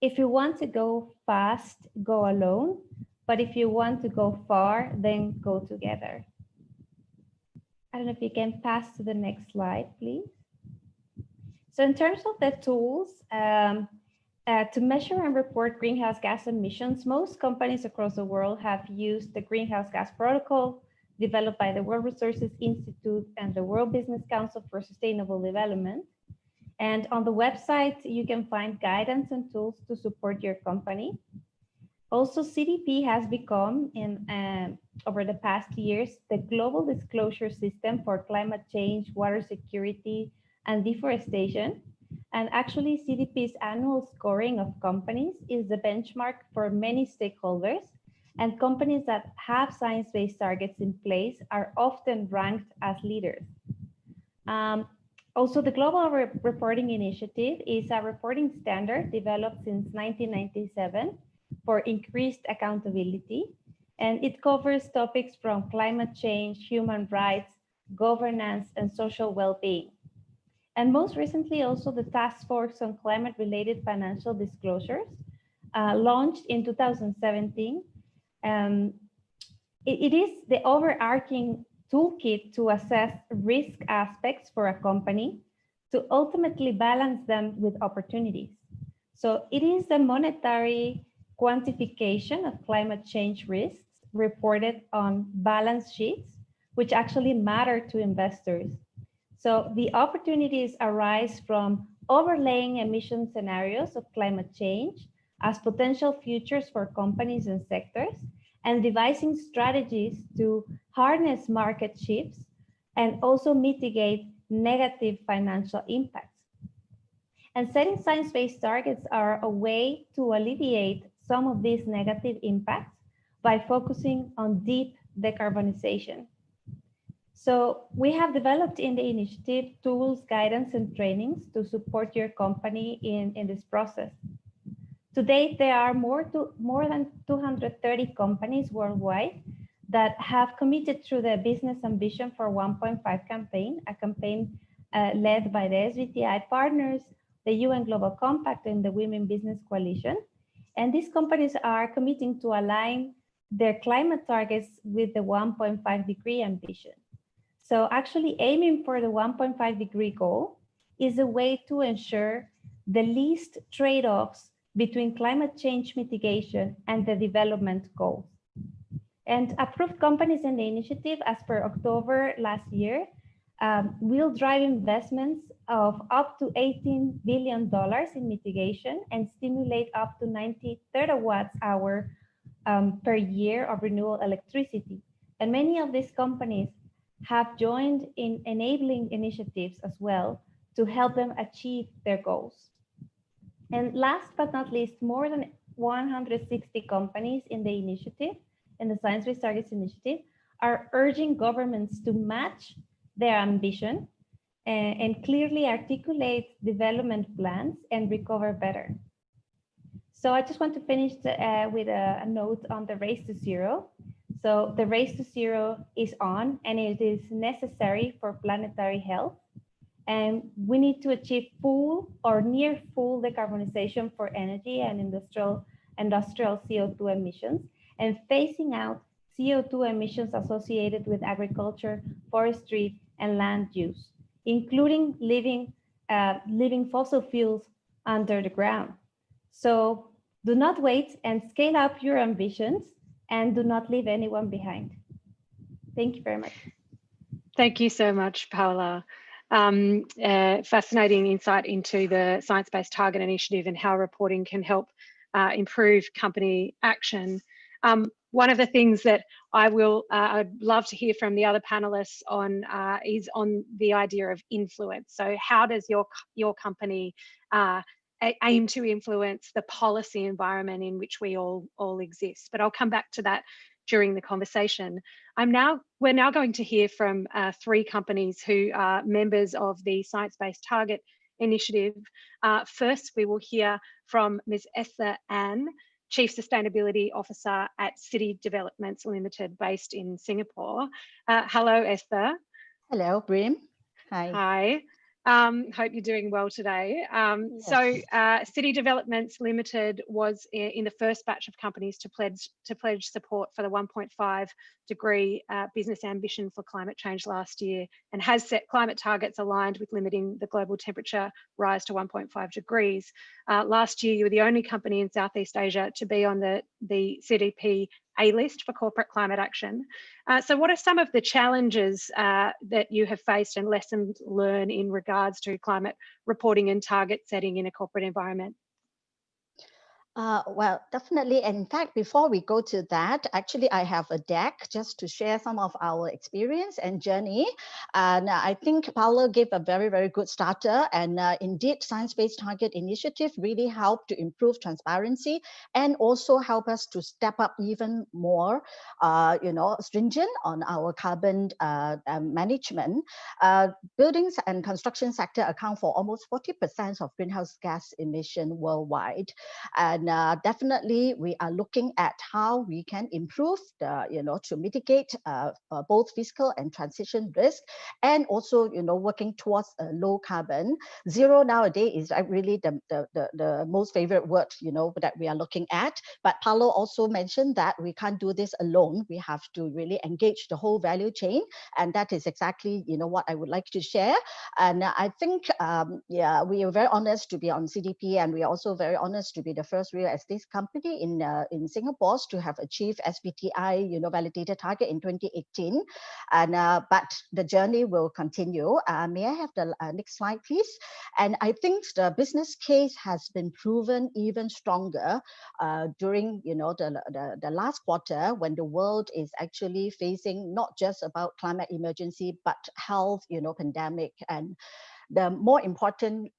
if you want to go fast, go alone. But if you want to go far, then go together. I don't know if you can pass to the next slide, please. So in terms of the tools, to measure and report greenhouse gas emissions, most companies across the world have used the Greenhouse Gas Protocol developed by the World Resources Institute and the World Business Council for Sustainable Development. And on the website, you can find guidance and tools to support your company. Also, CDP has become, over the past years, the global disclosure system for climate change, water security, and deforestation. And actually, CDP's annual scoring of companies is the benchmark for many stakeholders. And companies that have science-based targets in place are often ranked as leaders. Also, the Global Reporting Initiative is a reporting standard developed since 1997 for increased accountability. And it covers topics from climate change, human rights, governance, and social well-being. And most recently, also the Task Force on Climate-Related Financial Disclosures, launched in 2017. It is the overarching toolkit to assess risk aspects for a company to ultimately balance them with opportunities. So it is the monetary quantification of climate change risks reported on balance sheets, which actually matter to investors. So the opportunities arise from overlaying emission scenarios of climate change as potential futures for companies and sectors, and devising strategies to harness market shifts and also mitigate negative financial impacts. And setting science-based targets are a way to alleviate some of these negative impacts by focusing on deep decarbonization. So we have developed in the initiative tools, guidance, and trainings to support your company in this process. To date, there are more than 230 companies worldwide that have committed through the Business Ambition for 1.5 campaign, a campaign led by the SBTI partners, the UN Global Compact, and the Women Business Coalition. And these companies are committing to align their climate targets with the 1.5 degree ambition. So actually aiming for the 1.5 degree goal is a way to ensure the least trade-offs between climate change mitigation and the development goals. And approved companies in the initiative, as per October last year, will drive investments of up to $18 billion in mitigation and stimulate up to 90 terawatt-hours per year of renewable electricity. And many of these companies have joined in enabling initiatives as well to help them achieve their goals. And last but not least, more than 160 companies in the initiative, in the Science Based Targets Initiative, are urging governments to match their ambition and clearly articulate development plans and recover better. So I just want to finish with a note on the race to zero. So the race to zero is on, and it is necessary for planetary health. And we need to achieve full or near full decarbonization for energy and industrial CO2 emissions, and phasing out CO2 emissions associated with agriculture, forestry, and land use, including leaving fossil fuels under the ground. So do not wait and scale up your ambitions, and do not leave anyone behind. Thank you very much. Thank you so much, Paula. Fascinating insight into the Science-Based Target Initiative and how reporting can help improve company action. One of the things that I'd love to hear from the other panelists on is on the idea of influence. So how does your company aim to influence the policy environment in which we all exist? But I'll come back to that during the conversation. We're now going to hear from 3 companies who are members of the Science-Based Target Initiative. First, we will hear from Ms. Esther An, Chief Sustainability Officer at City Developments Limited, based in Singapore. Hello, Esther. Hello, Brim. Hi. Hi. Hope you're doing well today. Yes. City Developments Limited was in the first batch of companies to pledge support for the 1.5 degree business ambition for climate change last year, and has set climate targets aligned with limiting the global temperature rise to 1.5 degrees. Last year, you were the only company in Southeast Asia to be on the CDP A list for corporate climate action. So what are some of the challenges that you have faced and lessons learned in regards to climate reporting and target setting in a corporate environment? Well, definitely. And in fact, before we go to that, actually, I have a deck just to share some of our experience and journey. And I think Paolo gave a very, very good starter. And indeed, Science-Based Target Initiative really helped to improve transparency and also help us to step up even more, stringent on our carbon management. Buildings and construction sector account for almost 40% of greenhouse gas emission worldwide. And definitely we are looking at how we can improve to mitigate both fiscal and transition risk, and also working towards a low carbon. Zero nowadays is really the most favorite word that we are looking at. But Paolo also mentioned that we can't do this alone. We have to really engage the whole value chain, and that is exactly what I would like to share. And I think we are very honest to be on CDP, and we are also very honest to be the first real estate company in Singapore to have achieved SBTi validated target in 2018. And but the journey will continue. May I have the next slide, please? And I think the business case has been proven even stronger during the last quarter, when the world is actually facing not just about climate emergency but health pandemic. And the more important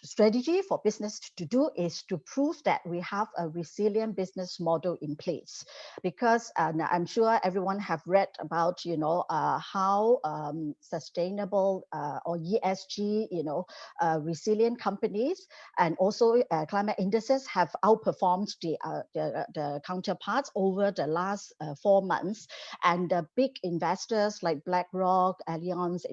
strategy for business to do is to prove that we have a resilient business model in place, because I'm sure everyone have read about how sustainable or ESG resilient companies and also climate indices have outperformed the counterparts over the last 4 months. And the big investors like BlackRock, Allianz,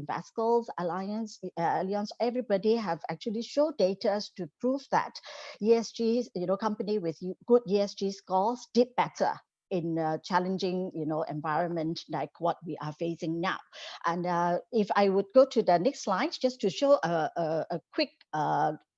Allianz, everybody have actually showed data to prove that ESG, company with good ESG scores did better in a challenging, environment like what we are facing now. And if I would go to the next slide, just to show a quick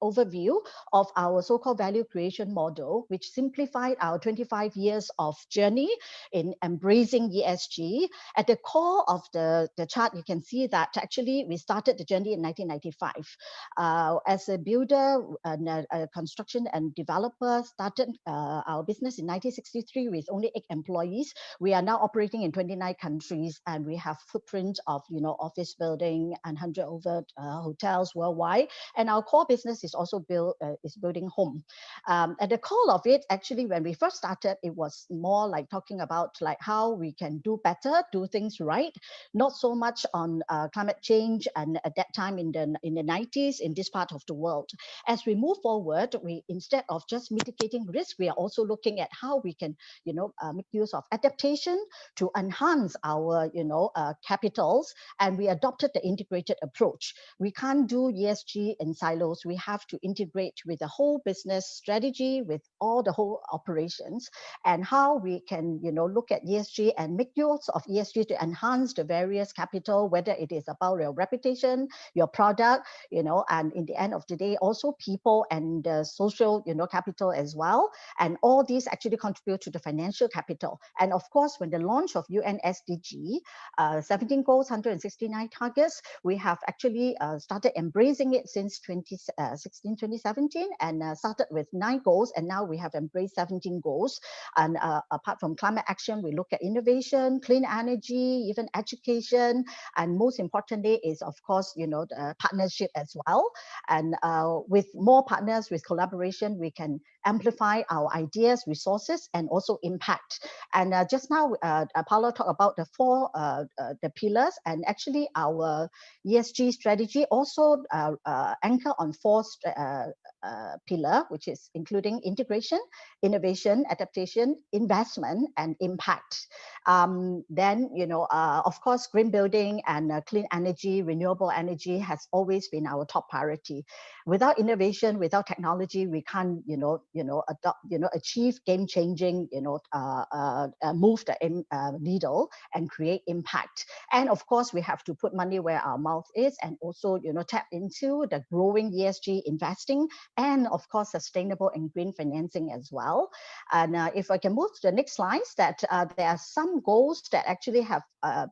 overview of our so-called value creation model, which simplified our 25 years of journey in embracing ESG. At the core of the chart, you can see that actually we started the journey in 1995. As a builder and a construction and developer, started our business in 1963 with only 8 employees. We are now operating in 29 countries, and we have footprint of office building and 100 over hotels worldwide. And our core business is also building home. At the core of it, actually, when we first started, it was more like talking about like how we can do better, do things right, not so much on climate change. And at that time in the 90s in this part of the world, as we move forward, we, instead of just mitigating risk, we are also looking at how we can make use of adaptation to enhance our capitals. And we adopted the integrated approach. We can't do ESG in silos. We have to integrate with the whole business strategy, with all the whole operations, and how we can look at ESG and make use of ESG to enhance the various capital, whether it is about your reputation, your product, and in the end of the day, also people and social capital as well. And all these actually contribute to the financial capital. And of course, when the launch of UN SDG, 17 goals, 169 targets, we have actually started embracing it since 2016, 2017, and started with 9 goals, and now we have embraced 17 goals. And apart from climate action, we look at innovation, clean energy, even education, and most importantly is, of course, the partnership as well. And with more partners, with collaboration, we can amplify our ideas, resources, and also impact. And just now, Paolo talked about the 4 the pillars, and actually our ESG strategy also anchor on 4 pillar, which is including integration, innovation, adaptation, investment, and impact. Then, of course, green building and clean energy, renewable energy has always been our top priority. Without innovation, without technology, we can't, achieve game-changing, move the needle and create impact. And of course, we have to put money where our mouth is, and also, tap into the growing ESG investing, and of course, sustainable and green financing as well. And if I can move to the next slide, that there are some goals that actually have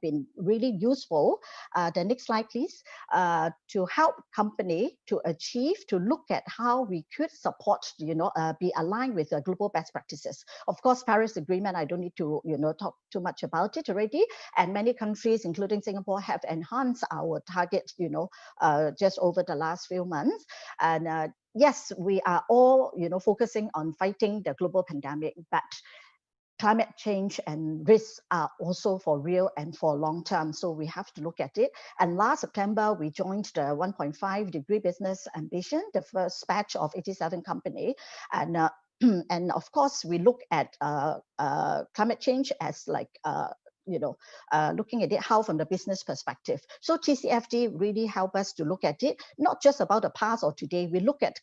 been really useful. The next slide, please. To help company to achieve, to look at how we could support, be aligned with the global best practices. Of course, Paris Agreement, I don't need to, talk too much about it already. And many countries, including Singapore, have enhanced our targets, just over the last few months. And yes, we are all, focusing on fighting the global pandemic, but climate change and risks are also for real and for long term. So we have to look at it. And last September, we joined the 1.5 degree business ambition, the first batch of 87 companies. And of course, we look at climate change as like, looking at it how from the business perspective. So TCFD really help us to look at it, not just about the past or today. We look at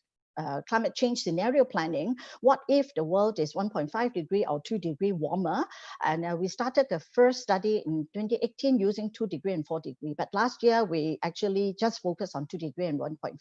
climate change scenario planning. What if the world is 1.5 degree or 2 degree warmer? And we started the first study in 2018 using 2 degree and 4 degree. But last year, we actually just focused on 2 degree and 1.5.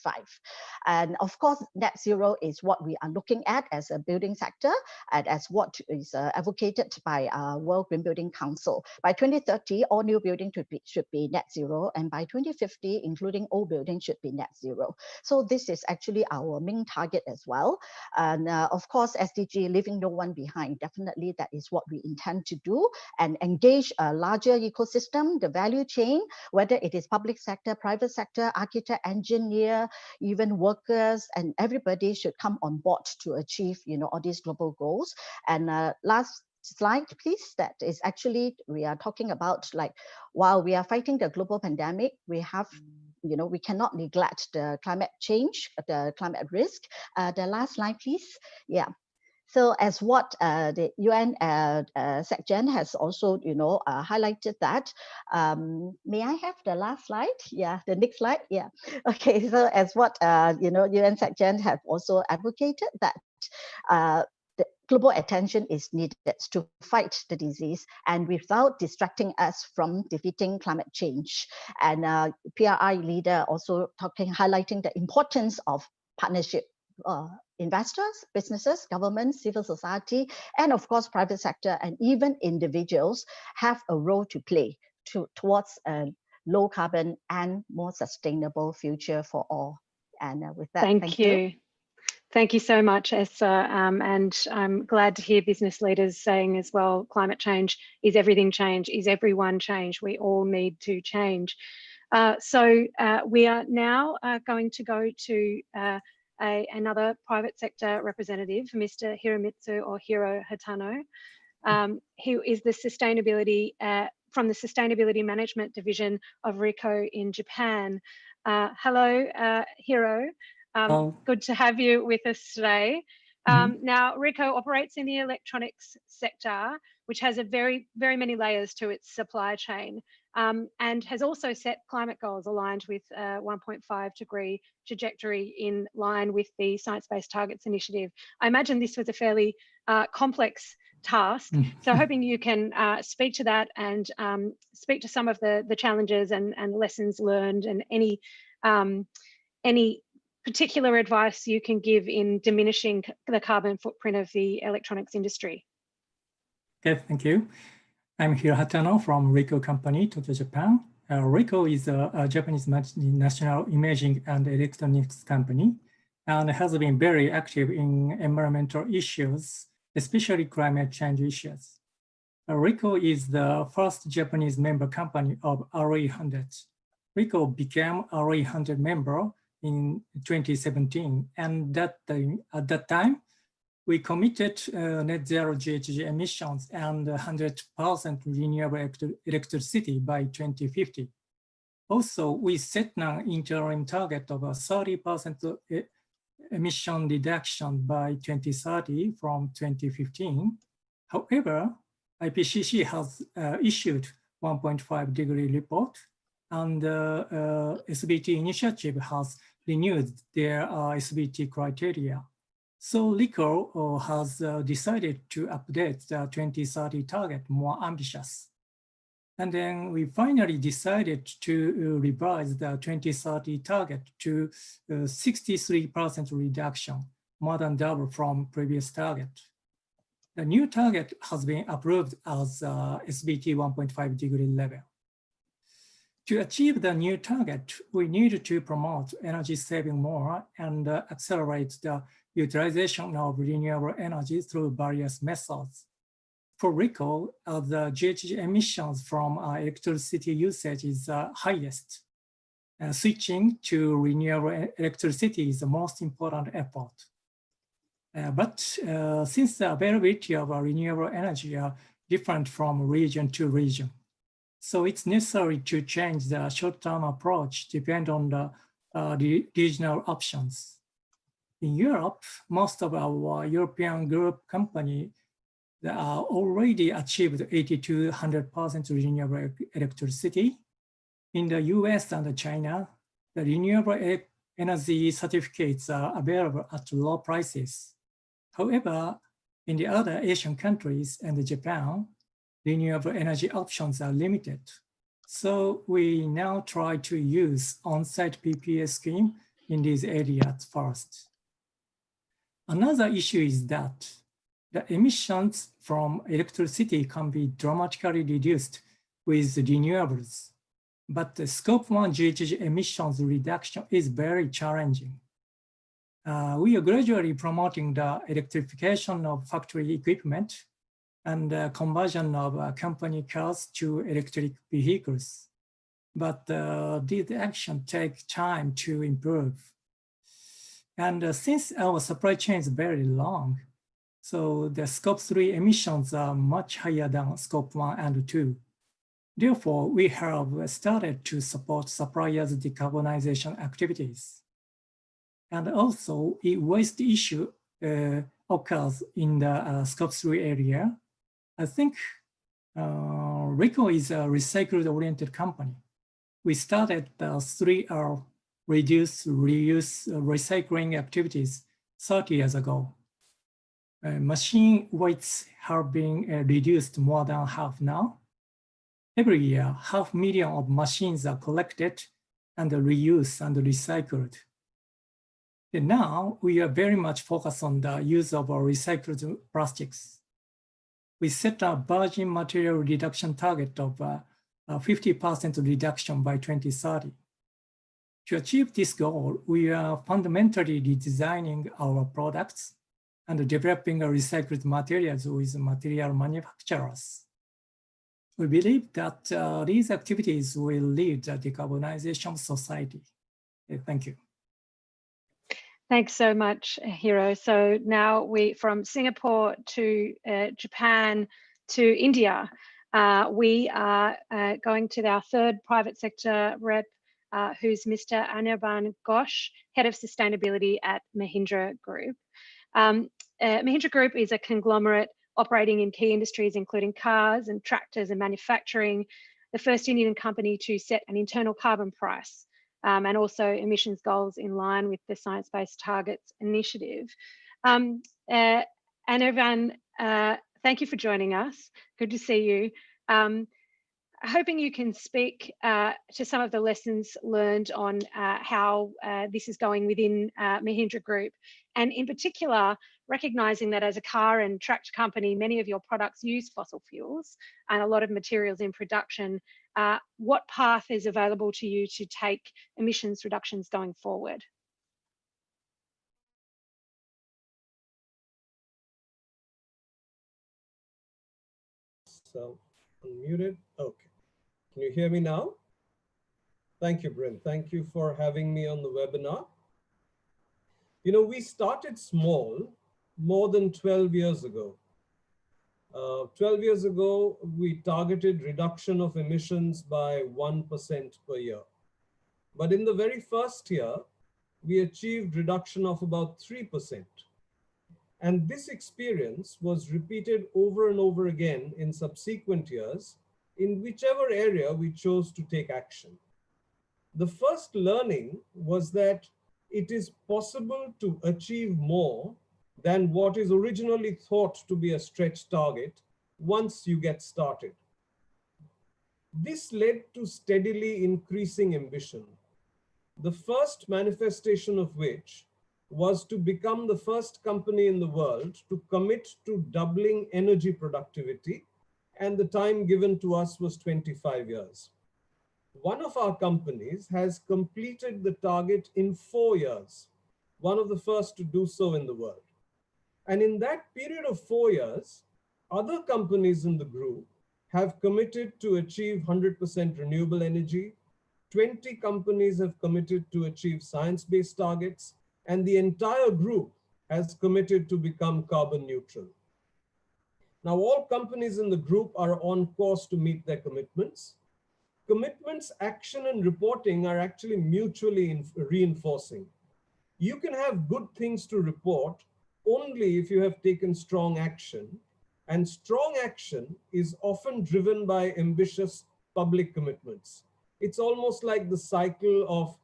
And of course, net zero is what we are looking at as a building sector, and as what is advocated by our World Green Building Council. By 2030, all new buildings should be net zero. And by 2050, including old buildings, should be net zero. So this is actually our main target as well. And of course, SDG, leaving no one behind, definitely that is what we intend to do, and engage a larger ecosystem, the value chain, whether it is public sector, private sector, architect, engineer, even workers, and everybody should come on board to achieve, all these global goals. And last slide, please. That is actually, we are talking about, like, while we are fighting the global pandemic, we have, we cannot neglect the climate change, the climate risk. The last slide, please. Yeah. So as what the UN SecGen has also, highlighted that. May I have the last slide? Yeah, the next slide. Yeah. Okay. So as what UN SecGen have also advocated that the global attention is needed to fight the disease, and without distracting us from defeating climate change. And PRI leader also highlighting the importance of partnership. Investors, businesses, governments, civil society, and of course, private sector, and even individuals have a role to play towards a low carbon and more sustainable future for all. And with that, thank you. Thank you so much, Esther. And I'm glad to hear business leaders saying as well, climate change is everything change, is everyone change. We all need to change. So we are now going to go to another private sector representative, Mr. Hiromitsu or Hiro Hatano, who is the sustainability from the Sustainability Management Division of RICO in Japan. Hello, Hiro. Good to have you with us today. Now, RICO operates in the electronics sector, which has a very many layers to its supply chain, and has also set climate goals aligned with 1.5 degree trajectory in line with the Science-Based Targets Initiative. I imagine this was a fairly complex task, so hoping you can speak to that and speak to some of the challenges and lessons learned, and any particular advice you can give in diminishing the carbon footprint of the electronics industry. Okay, thank you. I'm Hiro Hatano from RICO Company, Tokyo, Japan. RICO is a Japanese multinational imaging and electronics company, and has been very active in environmental issues, especially climate change issues. RICO is the first Japanese member company of RE100. RICO became a RE100 member in 2017, and at that time, we committed net zero GHG emissions and 100% renewable electricity by 2050. Also, we set an interim target of a 30% emission reduction by 2030 from 2015. However, IPCC has issued 1.5 degree report, and SBT initiative has renewed their SBT criteria. So RICO has decided to update the 2030 target more ambitious. And then we finally decided to revise the 2030 target to 63% reduction, more than double from previous target. The new target has been approved as SBT 1.5 degree level. To achieve the new target, we need to promote energy saving more and accelerate the utilization of renewable energy through various methods. For RICO, the GHG emissions from electricity usage is highest. Switching to renewable electricity is the most important effort. But since the availability of renewable energy are different from region to region, so it's necessary to change the short-term approach depending on the regional options. In Europe, most of our European group companies are already achieved 80 to 100% renewable electricity. In the US and China, the renewable energy certificates are available at low prices. However, in the other Asian countries and Japan, renewable energy options are limited. So we now try to use on-site PPA scheme in these areas first. Another issue is that the emissions from electricity can be dramatically reduced with renewables, but the Scope 1 GHG emissions reduction is very challenging. We are gradually promoting the electrification of factory equipment and conversion of company cars to electric vehicles. But these actions take time to improve. And since our supply chain is very long, so the Scope 3 emissions are much higher than Scope 1 and 2. Therefore, we have started to support suppliers' decarbonization activities. And also, a waste issue occurs in the Scope 3 area. I think RICO is a recycled-oriented company. We started the 3R reduce, reuse, recycling activities 30 years ago. Machine weights have been reduced more than half now. Every year, 500,000 of machines are collected and reused and recycled. And now we are very much focused on the use of recycled plastics. We set a virgin material reduction target of 50% reduction by 2030. To achieve this goal, we are fundamentally redesigning our products and developing recycled materials with material manufacturers. We believe that these activities will lead the decarbonization of society. Thank you. Thanks so much, Hiro. So now we, from Singapore to Japan to India, we are going to our third private sector rep, who's Mr. Anirban Ghosh, Head of Sustainability at Mahindra Group. Mahindra Group is a conglomerate operating in key industries, including cars and tractors and manufacturing, the first Indian company to set an internal carbon price, and also emissions goals in line with the Science Based Targets Initiative. Anirban, thank you for joining us. Good to see you. Hoping you can speak to some of the lessons learned on how this is going within Mahindra Group, and in particular, recognising that as a car and tractor company, many of your products use fossil fuels and a lot of materials in production. What path is available to you to take emissions reductions going forward? So, unmuted. Okay. Can you hear me now? Thank you, Bryn. Thank you for having me on the webinar. You know, we started small more than 12 years ago. 12 years ago, we targeted reduction of emissions by 1% per year. But in the very first year, we achieved reduction of about 3%. And this experience was repeated over and over again in subsequent years in whichever area we chose to take action. The first learning was that it is possible to achieve more than what is originally thought to be a stretch target once you get started. This led to steadily increasing ambition, the first manifestation of which was to become the first company in the world to commit to doubling energy productivity, and the time given to us was 25 years. One of our companies has completed the target in 4 years, one of the first to do so in the world. And in that period of 4 years, other companies in the group have committed to achieve 100% renewable energy. 20 companies have committed to achieve science-based targets, and the entire group has committed to become carbon neutral. Now, all companies in the group are on course to meet their commitments. Commitments, action, and reporting are actually mutually reinforcing. You can have good things to report only if you have taken strong action, and strong action is often driven by ambitious public commitments. It's almost like the cycle of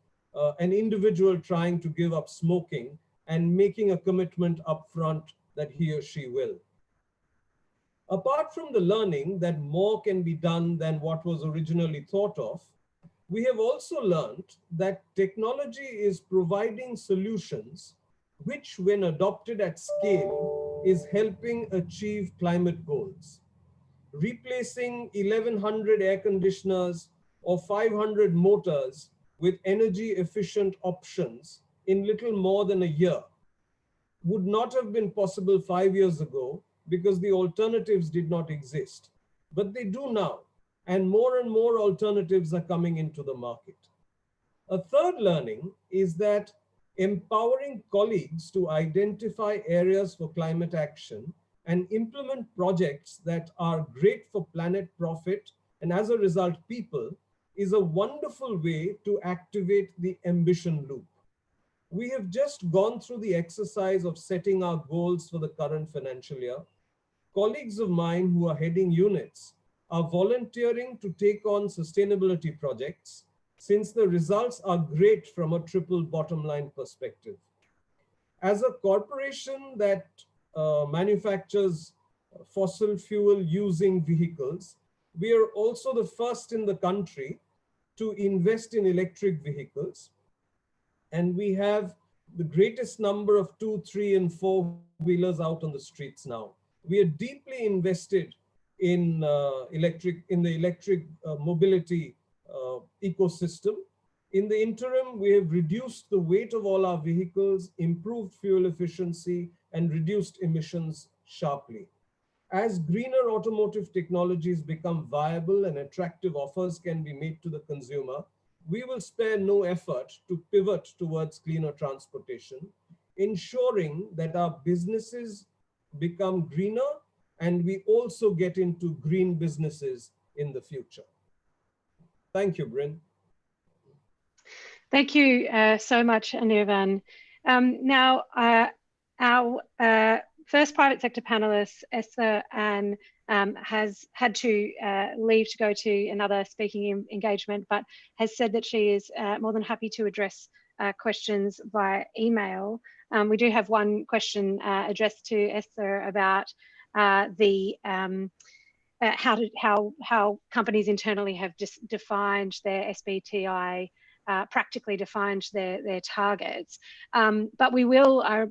an individual trying to give up smoking and making a commitment upfront that he or she will. Apart from the learning that more can be done than what was originally thought of, we have also learned that technology is providing solutions which, when adopted at scale, is helping achieve climate goals. Replacing 1,100 air conditioners or 500 motors with energy efficient options in little more than a year would not have been possible 5 years ago because the alternatives did not exist. But they do now, and more alternatives are coming into the market. A third learning is that empowering colleagues to identify areas for climate action and implement projects that are great for planet profit and as a result people is a wonderful way to activate the ambition loop. We have just gone through the exercise of setting our goals for the current financial year. Colleagues of mine who are heading units are volunteering to take on sustainability projects since the results are great from a triple bottom line perspective. As a corporation that manufactures fossil fuel using vehicles, we are also the first in the country to invest in electric vehicles. And we have the greatest number of 2, 3, and 4-wheelers out on the streets now. We are deeply invested in the electric mobility ecosystem. In the interim, we have reduced the weight of all our vehicles, improved fuel efficiency, and reduced emissions sharply. As greener automotive technologies become viable and attractive offers can be made to the consumer, we will spare no effort to pivot towards cleaner transportation, ensuring that our businesses become greener and we also get into green businesses in the future. Thank you, Bryn. Thank you so much, Anirvan. Now, our first private sector panelist, Esther Ann, has had to leave to go to another speaking engagement, but has said that she is more than happy to address questions via email. We do have one question addressed to Esther about how companies internally have just defined their SBTI, practically defined their targets. But we will, I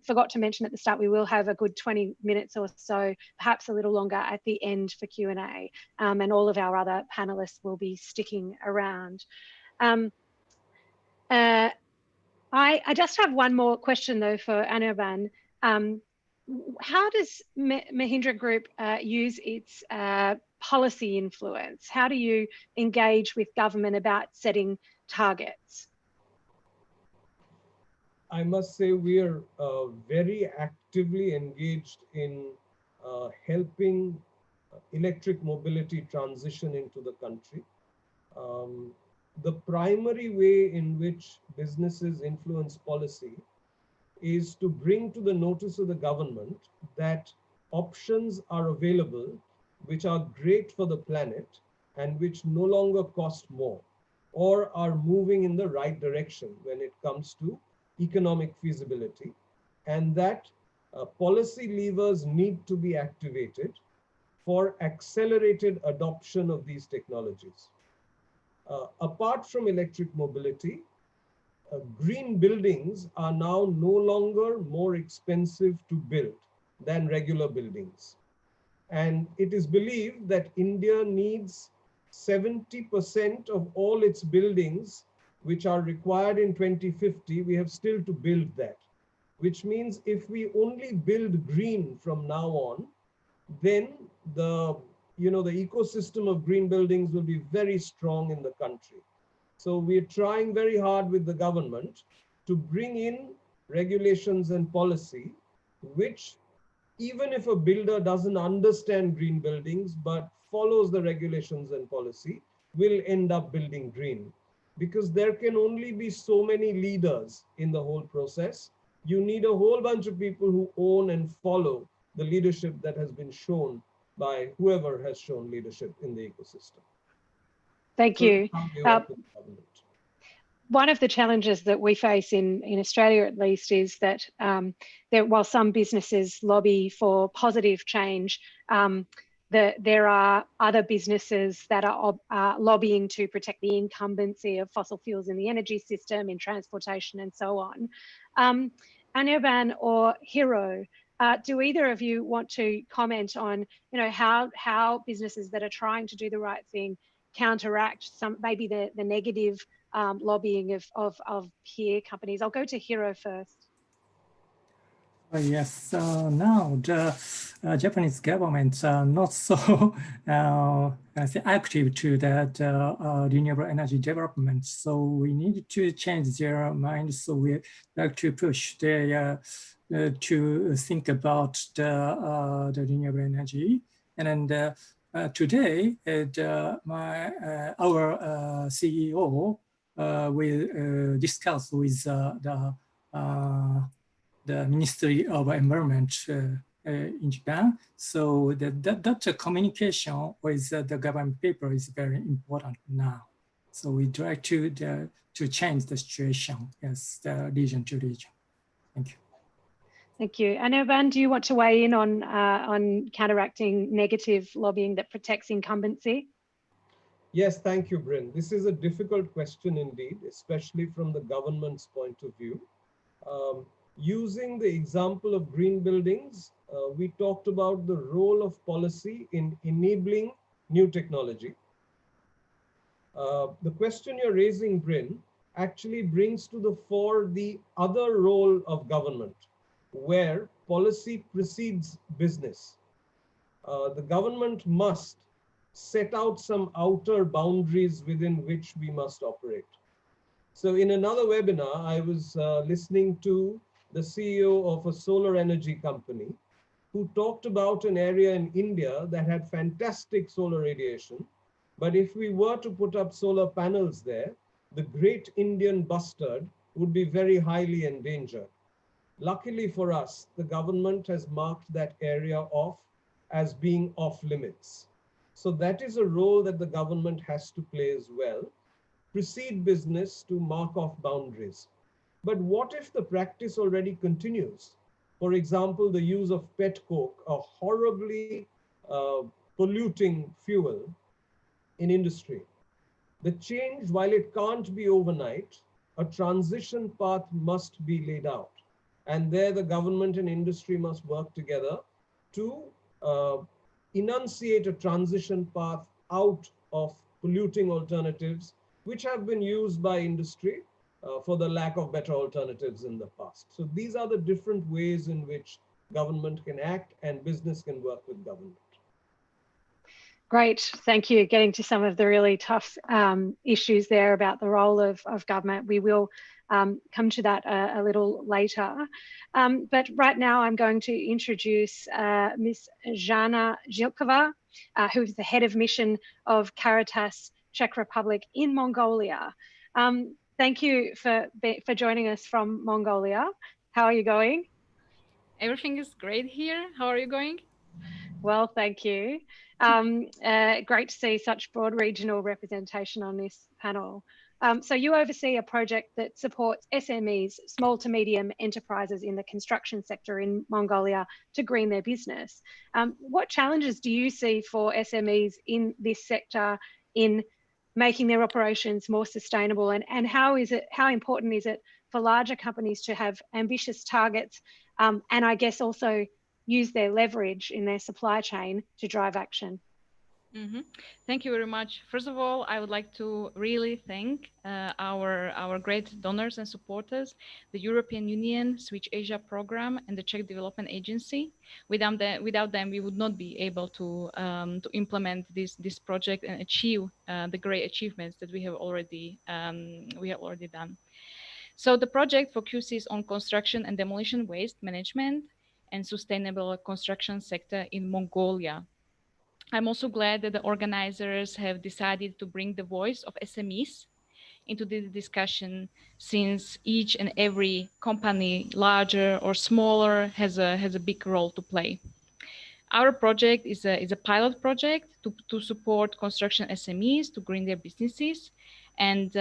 forgot to mention at the start, we will have a good 20 minutes or so, perhaps a little longer at the end for Q&A, and all of our other panelists will be sticking around. I just have one more question though for Anirvan. How does Mahindra Group use its policy influence? How do you engage with government about setting targets? I must say we are very actively engaged in helping electric mobility transition into the country. the primary way in which businesses influence policy is to bring to the notice of the government that options are available which are great for the planet and which no longer cost more or are moving in the right direction when it comes to economic feasibility, and that policy levers need to be activated for accelerated adoption of these technologies. Apart from electric mobility, green buildings are now no longer more expensive to build than regular buildings. And it is believed that India needs 70% of all its buildings which are required in 2050, we have still to build that. Which means if we only build green from now on, then the ecosystem of green buildings will be very strong in the country. So we're trying very hard with the government to bring in regulations and policy, which even if a builder doesn't understand green buildings, but follows the regulations and policy, will end up building green. Because there can only be so many leaders in the whole process. You need a whole bunch of people who own and follow the leadership that has been shown by whoever has shown leadership in the ecosystem. Thank you. One of the challenges that we face in Australia, at least, is that while some businesses lobby for positive change, there are other businesses that are lobbying to protect the incumbency of fossil fuels in the energy system, in transportation, and so on. Anirban or Hiro, do either of you want to comment on, how businesses that are trying to do the right thing counteract maybe the negative lobbying of peer companies? I'll go to Hiro first. Yes, now the Japanese government are not so active to that renewable energy development. So we need to change their mind. So we like to push their to think about the renewable energy. And then today, our CEO will discuss with the Ministry of Environment in Japan. So that communication with the government people is very important now. So we try to change the situation as the region to region. Thank you. Thank you. Anirban, do you want to weigh in on counteracting negative lobbying that protects incumbency? Yes, thank you, Bryn. This is a difficult question indeed, especially from the government's point of view. Using the example of green buildings, we talked about the role of policy in enabling new technology. The question you're raising, Bryn, actually brings to the fore the other role of government, where policy precedes business. The government must set out some outer boundaries within which we must operate. So in another webinar, I was listening to the CEO of a solar energy company who talked about an area in India that had fantastic solar radiation. But if we were to put up solar panels there, the great Indian bustard would be very highly endangered. Luckily for us, the government has marked that area off as being off limits. So that is a role that the government has to play as well. Precede business to mark off boundaries. But what if the practice already continues? For example, the use of pet coke, a horribly polluting fuel in industry. The change, while it can't be overnight, a transition path must be laid out. And there the government and industry must work together to enunciate a transition path out of polluting alternatives, which have been used by industry for the lack of better alternatives in the past. So these are the different ways in which government can act and business can work with government. Great, thank you. Getting to some of the really tough issues there about the role of government. We will come to that a little later. But right now I'm going to introduce Ms. Jana Zilkova, who is the head of mission of Caritas Czech Republic in Mongolia. Thank you for joining us from Mongolia. How are you going? Everything is great here. How are you going? Well, thank you. Great to see such broad regional representation on this panel. So you oversee a project that supports SMEs, small to medium enterprises in the construction sector in Mongolia to green their business. What challenges do you see for SMEs in this sector in making their operations more sustainable, and how important is it for larger companies to have ambitious targets, and I guess also use their leverage in their supply chain to drive action? Thank you very much. First of all, I would like to really thank our great donors and supporters, the European Union, Switch Asia program, and the Czech Development Agency. Without them, we would not be able to implement this project and achieve the great achievements that we have already done. So the project focuses on construction and demolition waste management and sustainable construction sector in Mongolia. I'm also glad that the organizers have decided to bring the voice of SMEs into the discussion, since each and every company, larger or smaller, has a big role to play. Our project is a pilot project to support construction SMEs to green their businesses, and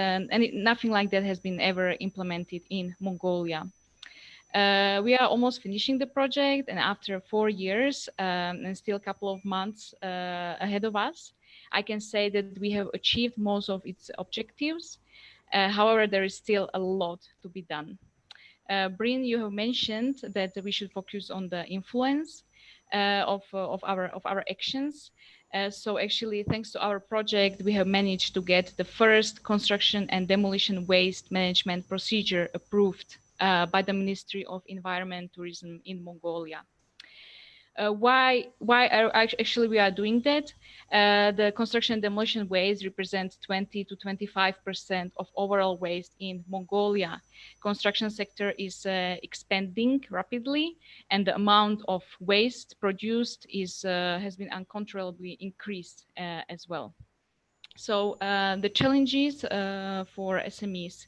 nothing like that has been ever implemented in Mongolia. We are almost finishing the project, and after 4 years and still a couple of months ahead of us, I can say that we have achieved most of its objectives. However, there is still a lot to be done. Bryn, you have mentioned that we should focus on the influence of our actions. So actually, thanks to our project, we have managed to get the first construction and demolition waste management procedure approved by the Ministry of Environment Tourism in Mongolia. Why actually we are doing that? The construction and demolition waste represents 20 to 25% of overall waste in Mongolia. Construction sector is expanding rapidly, and the amount of waste produced has been uncontrollably increased as well. So the challenges for SMEs.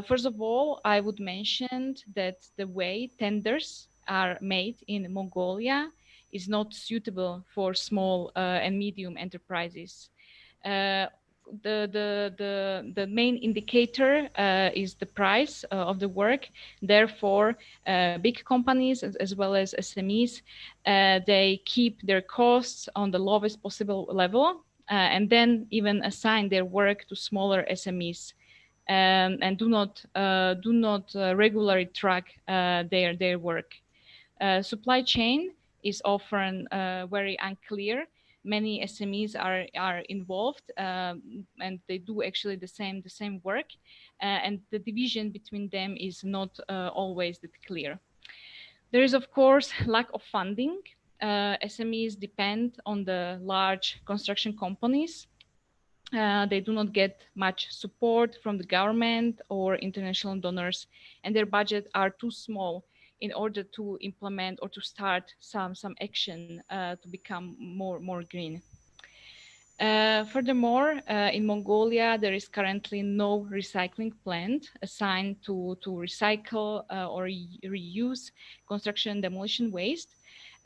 First of all, I would mention that the way tenders are made in Mongolia is not suitable for small and medium enterprises. The main indicator is the price of the work. Therefore, big companies as well as SMEs, they keep their costs on the lowest possible level, and then even assign their work to smaller SMEs. And do not regularly track their work. Supply chain is often very unclear. Many SMEs are involved, and they do actually the same work, and the division between them is not always that clear. There is, of course, lack of funding. SMEs depend on the large construction companies. They do not get much support from the government or international donors, and their budgets are too small in order to implement or to start some action to become more green. Furthermore, in Mongolia, there is currently no recycling plant assigned to recycle or reuse construction and demolition waste.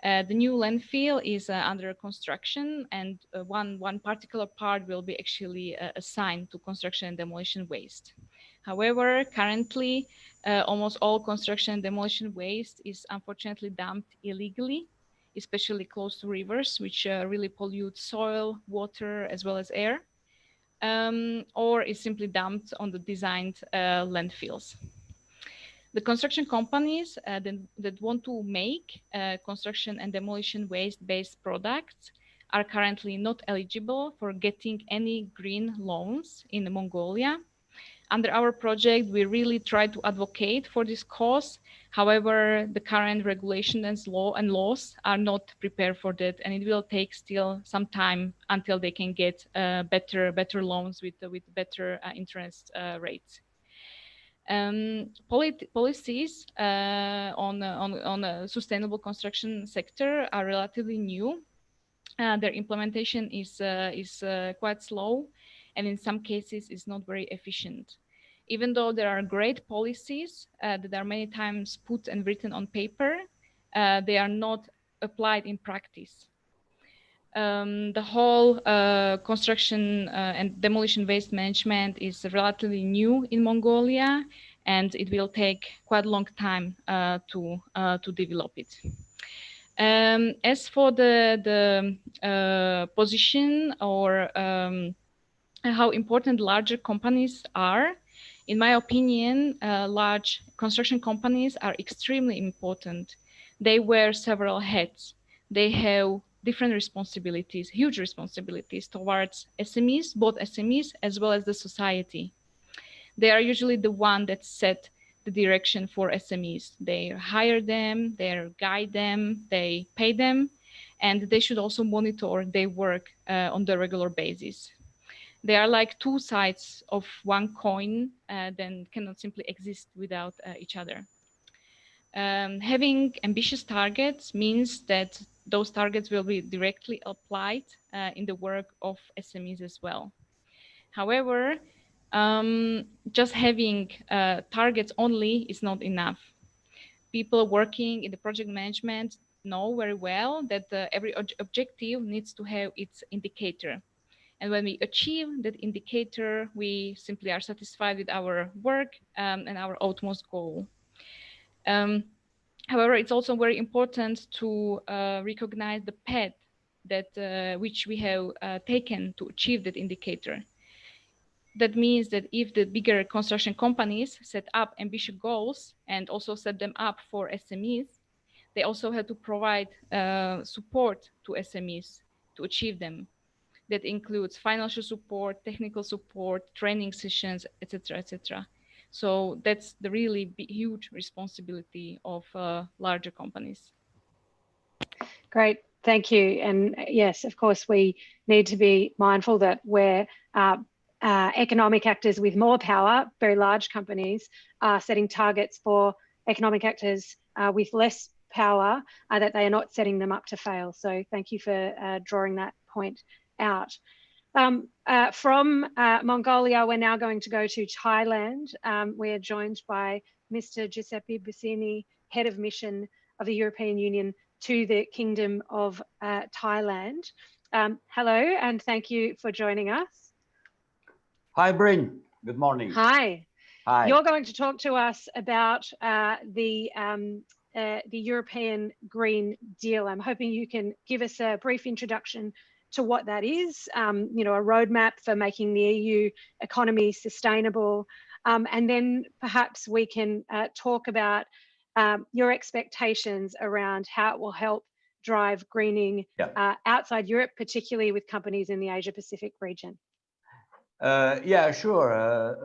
The new landfill is under construction, and one particular part will be actually assigned to construction and demolition waste. However, currently, almost all construction and demolition waste is unfortunately dumped illegally, especially close to rivers, which really pollute soil, water, as well as air, or is simply dumped on the designed landfills. The construction companies that want to make construction and demolition waste-based products are currently not eligible for getting any green loans in Mongolia. Under our project, we really try to advocate for this cause. However, the current regulations and laws are not prepared for that, and it will take still some time until they can get better loans with better interest rates. Policies on a sustainable construction sector are relatively new. Their implementation is quite slow, and in some cases is not very efficient. Even though there are great policies that are many times put and written on paper, they are not applied in practice. The whole construction and demolition waste management is relatively new in Mongolia, and it will take quite a long time to develop it. As for the position or how important larger companies are, in my opinion, large construction companies are extremely important. They wear several hats. They have different responsibilities, huge responsibilities towards SMEs, both SMEs as well as the society. They are usually the one that set the direction for SMEs. They hire them, they guide them, they pay them, and they should also monitor their work on the regular basis. They are like two sides of one coin that cannot simply exist without each other. Having ambitious targets means that those targets will be directly applied in the work of SMEs as well. However, just having targets only is not enough. People working in the project management know very well that every objective needs to have its indicator. And when we achieve that indicator, we simply are satisfied with our work and our utmost goal. However, it's also very important to recognize the path that which we have taken to achieve that indicator. That means that if the bigger construction companies set up ambitious goals and also set them up for SMEs, they also have to provide support to SMEs to achieve them. That includes financial support, technical support, training sessions, etc., etc. So that's the really huge responsibility of larger companies. Great, thank you. And yes, of course, we need to be mindful that where economic actors with more power, very large companies, are setting targets for economic actors with less power, that they are not setting them up to fail. So thank you for drawing that point out. From Mongolia, we're now going to go to Thailand. We are joined by Mr. Giuseppe Bussini, Head of Mission of the European Union to the Kingdom of Thailand. Hello, and thank you for joining us. Hi, Bryn. Good morning. Hi. Hi. You're going to talk to us about the European Green Deal. I'm hoping you can give us a brief introduction to what that is, you know, a roadmap for making the EU economy sustainable. And then perhaps we can talk about your expectations around how it will help drive greening outside Europe, particularly with companies in the Asia Pacific region. Yeah, sure.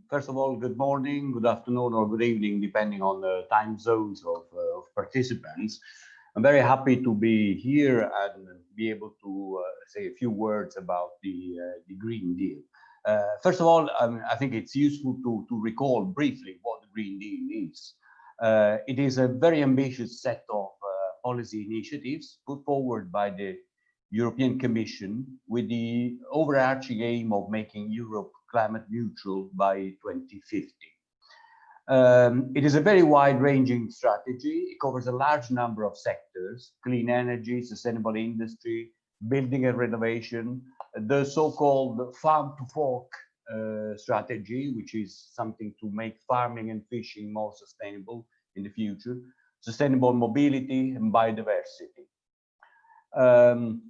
First of all, good morning, good afternoon, or good evening, depending on the time zones of participants. I'm very happy to be here and be able to say a few words about the Green Deal. First of all, I think it's useful to recall briefly what the Green Deal is. It is a very ambitious set of policy initiatives put forward by the European Commission with the overarching aim of making Europe climate neutral by 2050. It is a very wide-ranging strategy. It covers a large number of sectors: clean energy, sustainable industry, building and renovation, the so-called farm to fork strategy, which is something to make farming and fishing more sustainable in the future, sustainable mobility and biodiversity.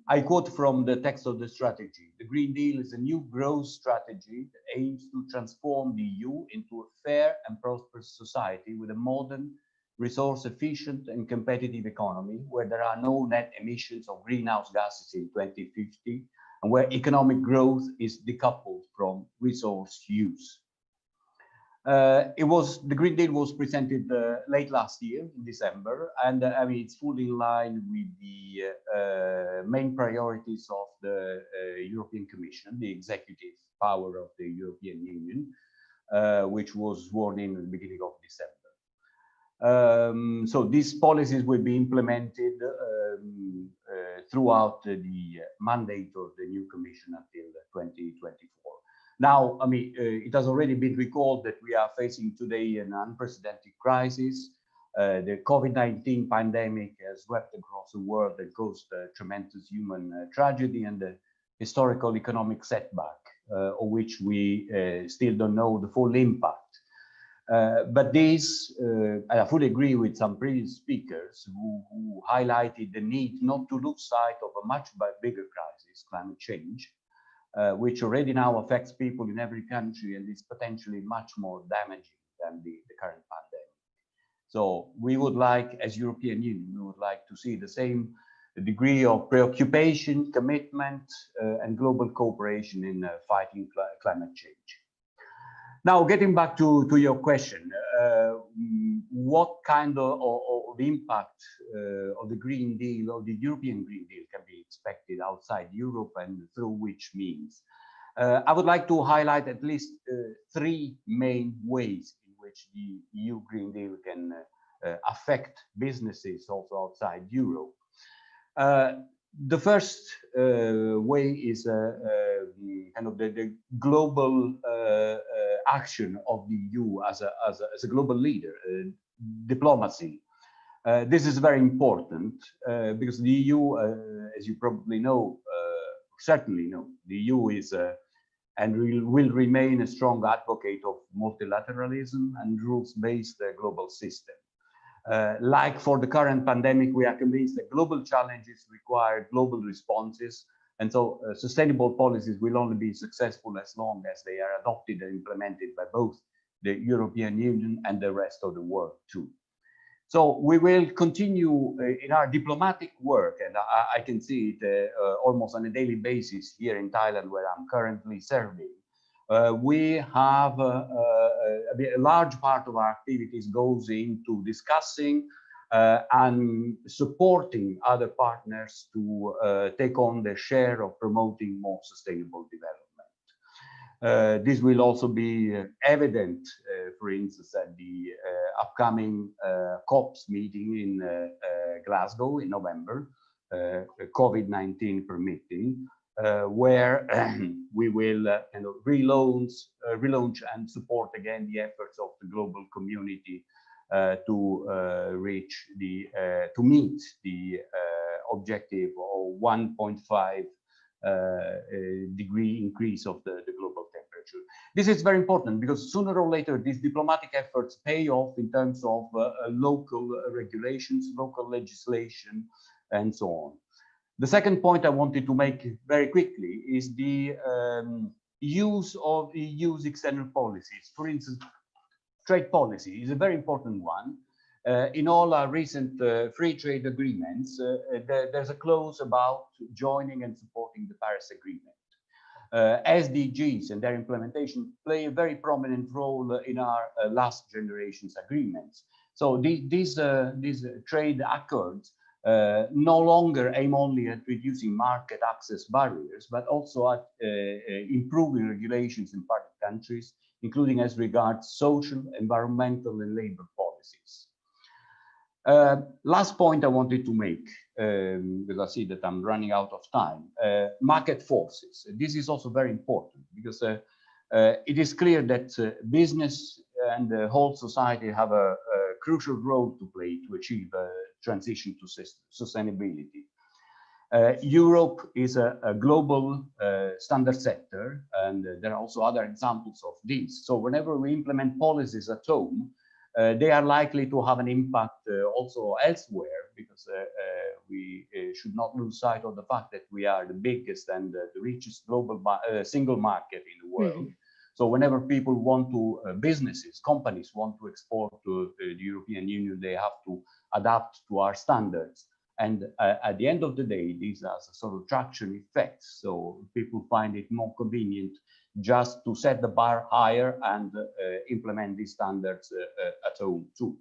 I quote from the text of the strategy: the Green Deal is a new growth strategy that aims to transform the EU into a fair and prosperous society with a modern, resource-efficient and competitive economy where there are no net emissions of greenhouse gases in 2050 and where economic growth is decoupled from resource use. The Green Deal was presented late last year in December, and I mean, it's fully in line with the main priorities of the European Commission, the executive power of the European Union, which was sworn in at the beginning of December. So these policies will be implemented throughout the mandate of the new Commission until 2024. Now, I mean, it has already been recalled that we are facing today an unprecedented crisis. The COVID-19 pandemic has swept across the world and caused tremendous human tragedy and a historical economic setback, of which we still don't know the full impact. But this, I fully agree with some previous speakers who highlighted the need not to lose sight of a much bigger crisis, climate change, which already now affects people in every country and is potentially much more damaging than the current pandemic. So we would like, as European Union, we would like to see the same degree of preoccupation, commitment, and global cooperation in fighting climate change. Now, getting back to your question, what kind of impact of the Green Deal, or the European Green Deal, can be expected outside Europe and through which means? I would like to highlight at least three main ways in which the EU Green Deal can affect businesses also outside Europe. The first way is kind of the global action of the EU as a global leader, diplomacy. This is very important because the EU, as you probably know, certainly know, the EU is and will remain a strong advocate of multilateralism and rules-based global system. Like for the current pandemic, we are convinced that global challenges require global responses. And so sustainable policies will only be successful as long as they are adopted and implemented by both the European Union and the rest of the world too. So we will continue in our diplomatic work, and I can see it almost on a daily basis here in Thailand, where I'm currently serving. We have a large part of our activities goes into discussing and supporting other partners to take on their share of promoting more sustainable development. This will also be evident, for instance, at the upcoming COPs meeting in Glasgow in November, COVID-19 permitting, where we will kind of relaunch and support again the efforts of the global community to meet the objective of 1.5 degree increase of the global temperature. This is very important because sooner or later these diplomatic efforts pay off in terms of local regulations, local legislation, and so on. The second point I wanted to make very quickly is the use of the EU's external policies. For instance, trade policy is a very important one. In all our recent free trade agreements, there's a clause about joining and supporting the Paris Agreement. SDGs and their implementation play a very prominent role in our last generation's agreements. So these trade accords no longer aim only at reducing market access barriers, but also at improving regulations in partner countries, including as regards social, environmental, and labor policies. Last point I wanted to make, because I see that I'm running out of time, market forces. This is also very important because it is clear that business and the whole society have a crucial role to play to achieve a transition to sustainability. Europe is a global standard sector, and there are also other examples of this. So whenever we implement policies at home, they are likely to have an impact also elsewhere, because we should not lose sight of the fact that we are the biggest and the richest global single market in the world. Mm-hmm. So whenever people want to, businesses, companies want to export to the European Union, they have to adapt to our standards. And at the end of the day, these are sort of traction effects. So people find it more convenient just to set the bar higher and implement these standards at home too.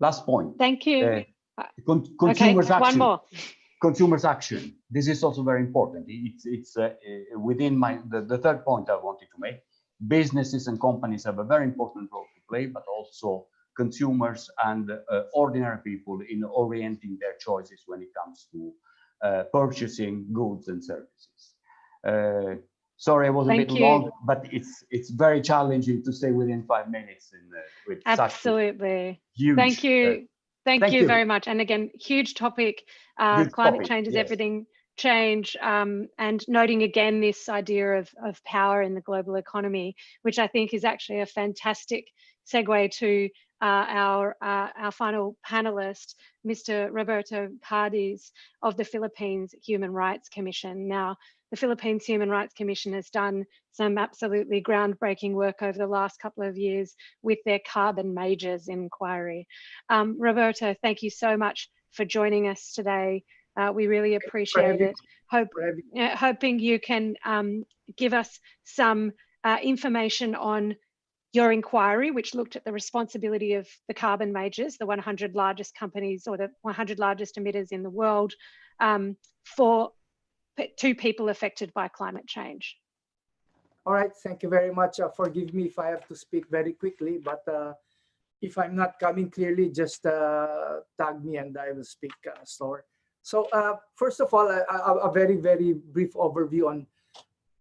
Last point. Thank you. Consumers' okay, action. One more. Consumers' action. This is also very important. It's within the third point I wanted to make. Businesses and companies have a very important role to play, but also consumers and ordinary people in orienting their choices when it comes to purchasing goods and services. Sorry, I was a Thank bit you. long, but it's very challenging to stay within 5 minutes with Absolutely. such huge. Thank you. Thank you very much. And again, huge topic. Huge Climate topic, change is yes. everything change. And noting again this idea of power in the global economy, which I think is actually a fantastic segue to our final panelist, Mr. Roberto Pardis of the Philippines Human Rights Commission. Now, the Philippines Human Rights Commission has done some absolutely groundbreaking work over the last couple of years with their carbon majors inquiry. Roberto, thank you so much for joining us today. We really appreciate it. Hoping you can give us some information on your inquiry, which looked at the responsibility of the carbon majors, the 100 largest companies or the 100 largest emitters in the world, to people affected by climate change. All right, thank you very much. Forgive me if I have to speak very quickly, but if I'm not coming clearly, just tag me and I will speak slower. So first of all, a very, very brief overview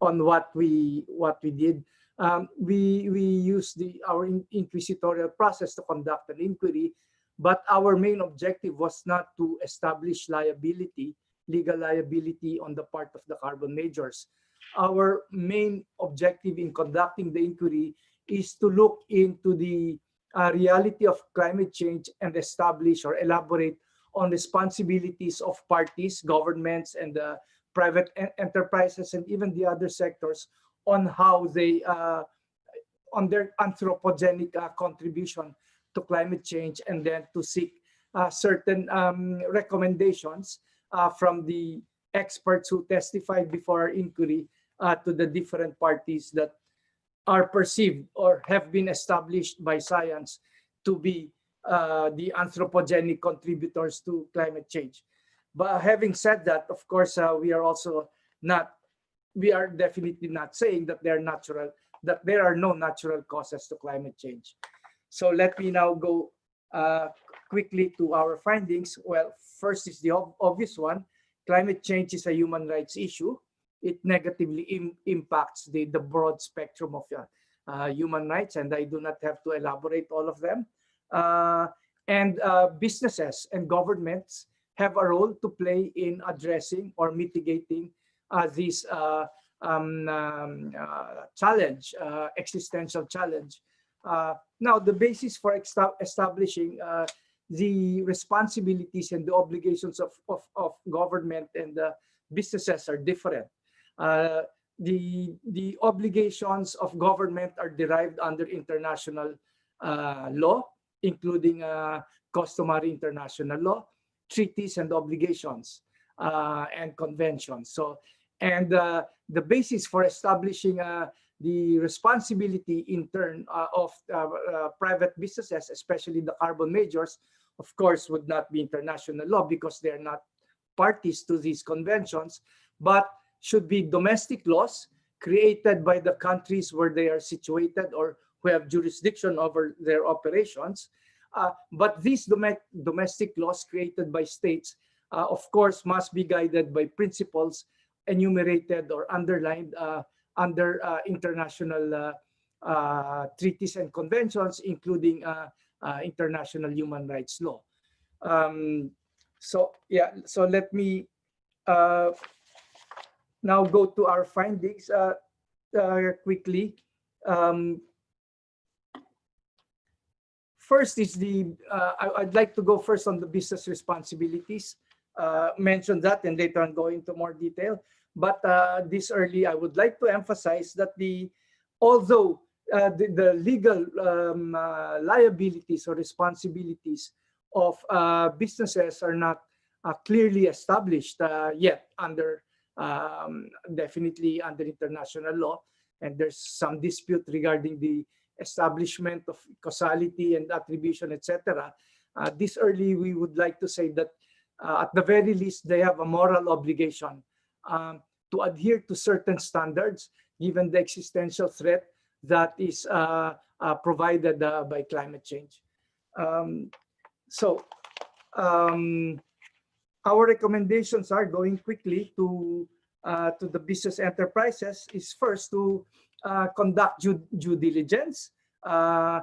on what we did. We used our inquisitorial process to conduct an inquiry, but our main objective was not to establish legal liability on the part of the carbon majors. Our main objective in conducting the inquiry is to look into the reality of climate change and establish or elaborate on responsibilities of parties, governments, and private enterprises, and even the other sectors on how they, on their anthropogenic contribution to climate change, and then to seek certain recommendations from the experts who testified before our inquiry to the different parties that are perceived or have been established by science to be the anthropogenic contributors to climate change. But having said that, of course, we are definitely not saying that there are no natural causes to climate change. So let me now go quickly to our findings. Well, first is the obvious one. Climate change is a human rights issue. It negatively impacts the broad spectrum of human rights, and I do not have to elaborate all of them. And businesses and governments have a role to play in addressing or mitigating this challenge, existential challenge. Now, the basis for establishing the responsibilities and the obligations of government and businesses are different. The obligations of government are derived under international law, including customary international law, treaties and obligations, and conventions. So, and the basis for establishing the responsibility in turn of private businesses, especially the carbon majors, of course, would not be international law because they're not parties to these conventions, but should be domestic laws created by the countries where they are situated or who have jurisdiction over their operations. But these domestic laws created by states, of course, must be guided by principles enumerated or underlined under international treaties and conventions, including international human rights law. So let me now go to our findings quickly. First is I'd like to go first on the business responsibilities. Mention that and later on go into more detail. But this early, I would like to emphasize that although the legal liabilities or responsibilities of businesses are not clearly established yet under definitely under international law, and there's some dispute regarding the establishment of causality and attribution, etc. This early, we would like to say that at the very least, they have a moral obligation to adhere to certain standards, given the existential threat that is provided by climate change. Our recommendations are, going quickly, to to the business enterprises is first to conduct due diligence, and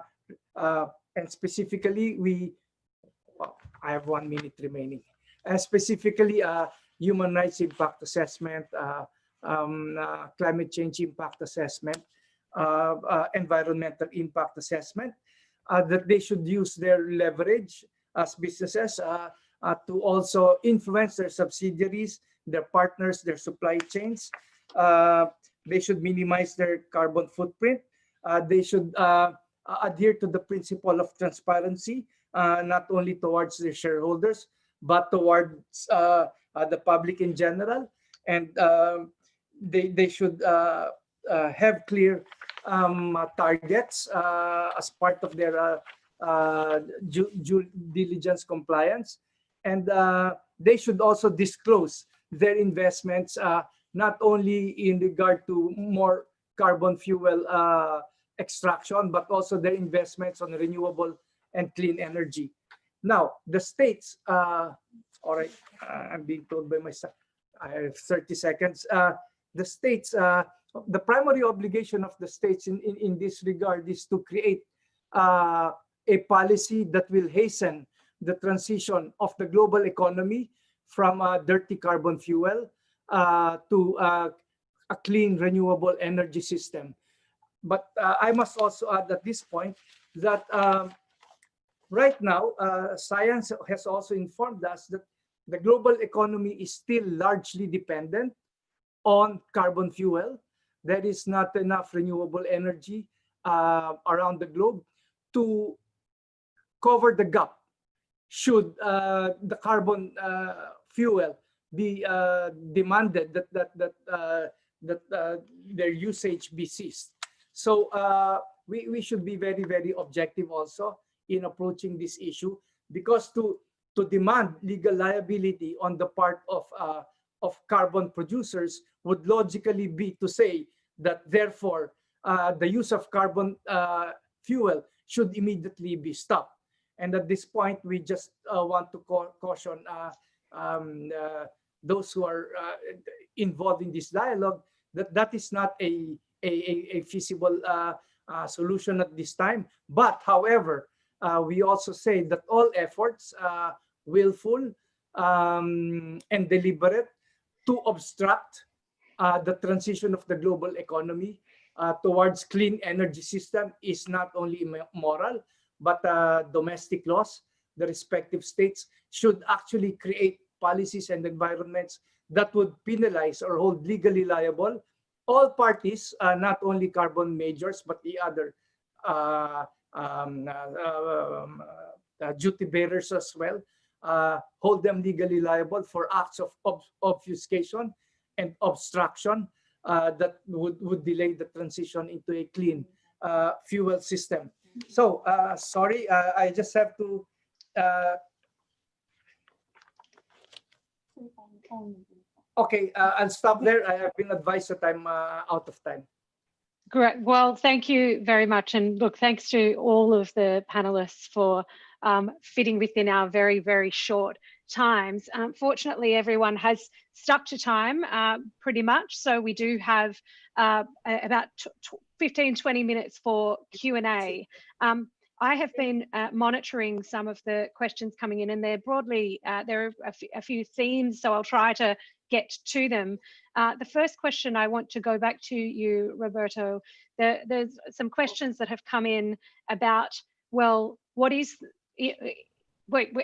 specifically I have 1 minute remaining. Specifically, human rights impact assessment, climate change impact assessment, environmental impact assessment, that they should use their leverage as businesses to also influence their subsidiaries, their partners, their supply chains. They should minimize their carbon footprint. They should adhere to the principle of transparency, not only towards their shareholders, but towards the public in general. And they should have clear targets as part of their due diligence compliance. And they should also disclose their investments, not only in regard to more carbon fuel extraction, but also their investments on renewable and clean energy. Now, the states, all right, I'm being told by my son, I have 30 seconds. The states, the primary obligation of the states in this regard is to create a policy that will hasten the transition of the global economy from a dirty carbon fuel to a clean renewable energy system. But I must also add at this point that right now, science has also informed us that the global economy is still largely dependent on carbon fuel. There is not enough renewable energy around the globe to cover the gap should the carbon fuel be demanded that their usage be ceased. So we should be very, very objective also in approaching this issue, because to demand legal liability on the part of carbon producers would logically be to say that therefore the use of carbon fuel should immediately be stopped. And at this point, we just want to caution those who are involved in this dialogue that that is not a feasible solution at this time. But however, we also say that all efforts, willful and deliberate, to obstruct the transition of the global economy towards clean energy system is not only immoral, but domestic laws. The respective states should actually create policies and environments that would penalize or hold legally liable all parties, not only carbon majors, but the other duty bearers as well, hold them legally liable for acts of obfuscation and obstruction that would delay the transition into a clean fuel system. So, sorry, I just have to okay, I'll stop there. I have been advised that I'm out of time. Great. Well, thank you very much. And look, thanks to all of the panelists for fitting within our very, very short times. Fortunately, everyone has stuck to time pretty much. So we do have about 15-20 minutes for Q&A. I have been monitoring some of the questions coming in, and they're broadly, there are a few themes, so I'll try to get to them. The first question, I want to go back to you, Roberto. There's some questions that have come in about, well, what is,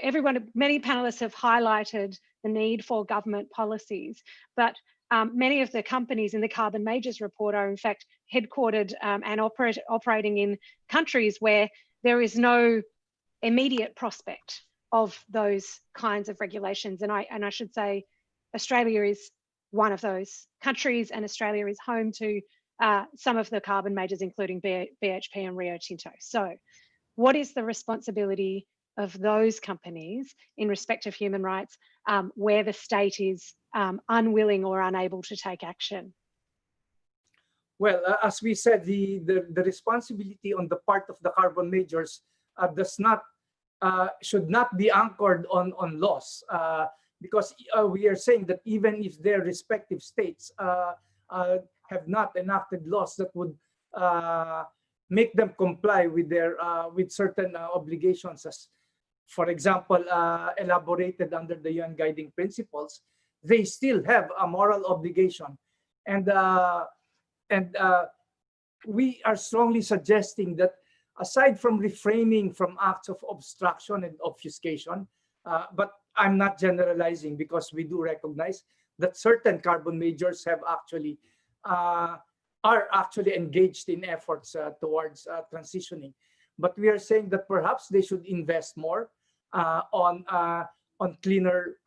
everyone, many panelists have highlighted the need for government policies, but many of the companies in the Carbon Majors report are in fact headquartered and operating in countries where there is no immediate prospect of those kinds of regulations. And I should say Australia is one of those countries, and Australia is home to some of the carbon majors, including BHP and Rio Tinto. So what is the responsibility of those companies in respect of human rights where the state is unwilling or unable to take action? Well, as we said, the responsibility on the part of the carbon majors should not be anchored on laws. because we are saying that even if their respective states have not enacted laws that would make them comply with their with certain obligations, as for example elaborated under the UN Guiding Principles, they still have a moral obligation, and we are strongly suggesting that aside from refraining from acts of obstruction and obfuscation, but I'm not generalizing, because we do recognize that certain carbon majors have actually are actually engaged in efforts towards transitioning. But we are saying that perhaps they should invest more on cleaner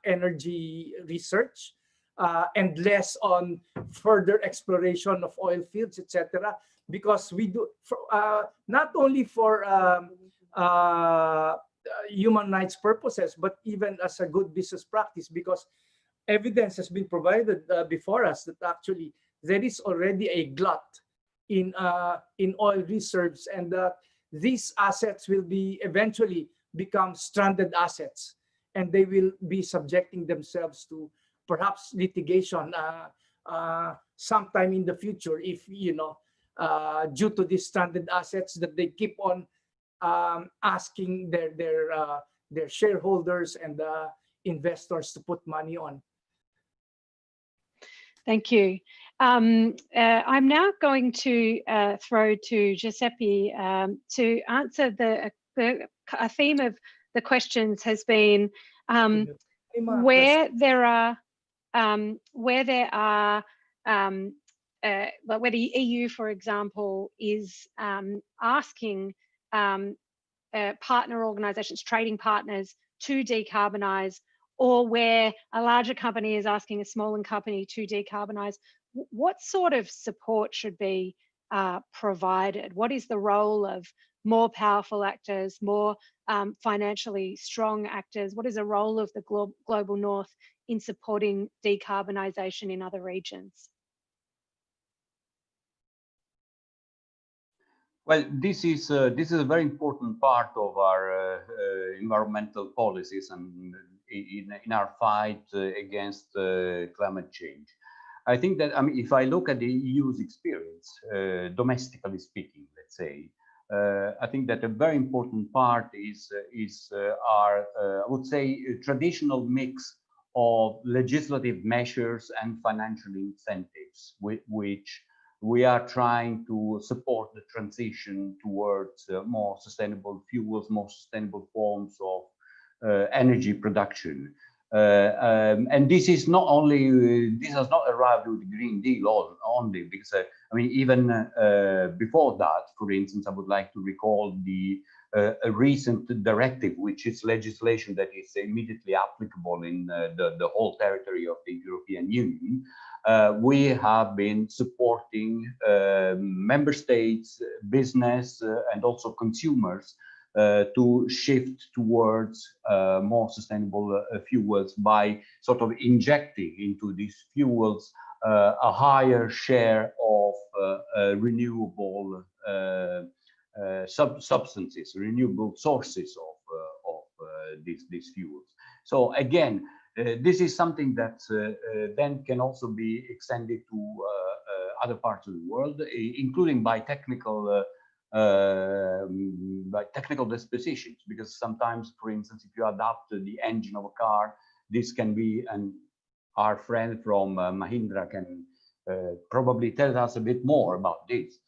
energy research, and less on further exploration of oil fields, etc. Because we do not only for human rights purposes, but even as a good business practice, because evidence has been provided before us that actually there is already a glut in oil reserves, and these assets will be eventually become stranded assets, and they will be subjecting themselves to perhaps litigation sometime in the future, if due to these stranded assets that they keep on asking their shareholders and investors to put money on. Thank you. I'm now going to throw to Giuseppe to answer a theme of the questions has been where the EU, for example, is asking partner organizations, trading partners, to decarbonize, or where a larger company is asking a smaller company to decarbonize. What sort of support should be provided? What is the role of more powerful actors, more financially strong actors? What is the role of the global north in supporting decarbonization in other regions? Well, this is a very important part of our environmental policies and in our fight against climate change. I think that, I mean, if I look at the EU's experience, domestically speaking, let's say, I think that a very important part is our, I would say, a traditional mix of legislative measures and financial incentives, which we are trying to support the transition towards more sustainable fuels, more sustainable forms of energy production. And this is not only, this has not arrived with the Green Deal only, because I mean, even before that, for instance, I would like to recall a recent directive, which is legislation that is immediately applicable in the whole territory of the European Union. We have been supporting member states, business, and also consumers to shift towards more sustainable fuels by sort of injecting into these fuels a higher share of renewable substances, renewable sources of these fuels. So again, this is something that then can also be extended to other parts of the world, including by technical dispositions, because sometimes, for instance, if you adapt the engine of a car, this can be, and our friend from Mahindra can probably tell us a bit more about this.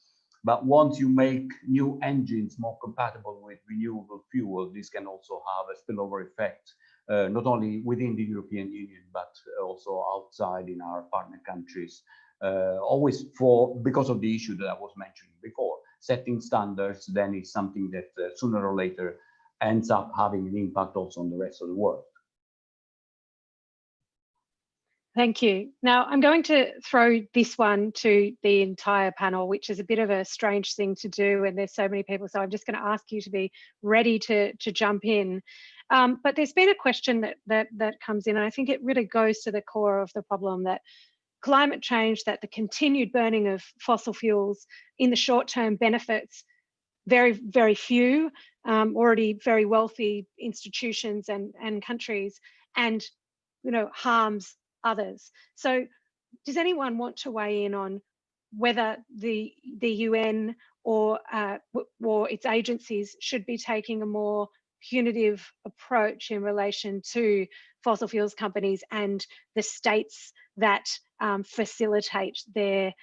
But once you make new engines more compatible with renewable fuel, this can also have a spillover effect, not only within the European Union, but also outside in our partner countries, always because of the issue that I was mentioning before. Setting standards then is something that sooner or later ends up having an impact also on the rest of the world. Thank you. Now I'm going to throw this one to the entire panel, which is a bit of a strange thing to do, and there's so many people, so I'm just going to ask you to be ready to jump in. But there's been a question that comes in, and I think it really goes to the core of the problem, that climate change, that the continued burning of fossil fuels in the short term benefits very, very few already very wealthy institutions and countries, and harms others. So does anyone want to weigh in on whether the UN or its agencies should be taking a more punitive approach in relation to fossil fuels companies and the states that facilitate their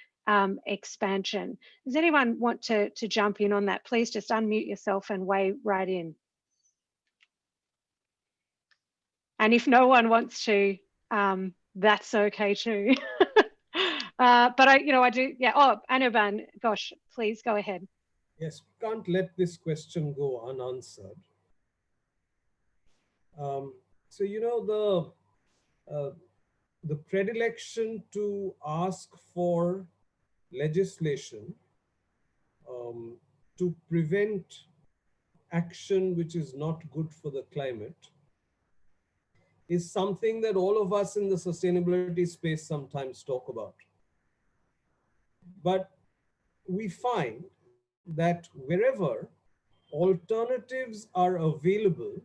expansion? Does anyone want to jump in on that? Please just unmute yourself and weigh right in. And if no one wants to, that's okay too. But I do, yeah. Oh, Anirban, gosh, please go ahead. Yes, we can't let this question go unanswered. So, the predilection to ask for legislation to prevent action which is not good for the climate is something that all of us in the sustainability space sometimes talk about. But we find that wherever alternatives are available,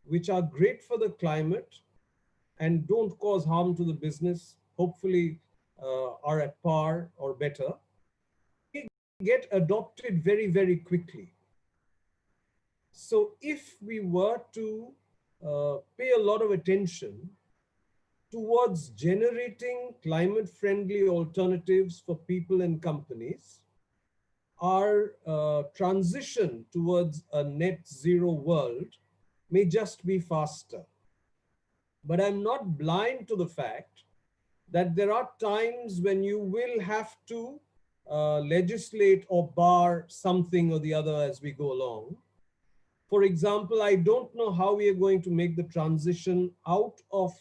which are great for the climate and don't cause harm to the business, hopefully are at par or better, they get adopted very, very quickly. So if we were to pay a lot of attention towards generating climate-friendly alternatives for people and companies, our transition towards a net zero world may just be faster. But I'm not blind to the fact that there are times when you will have to legislate or bar something or the other as we go along. For example, I don't know how we are going to make the transition out of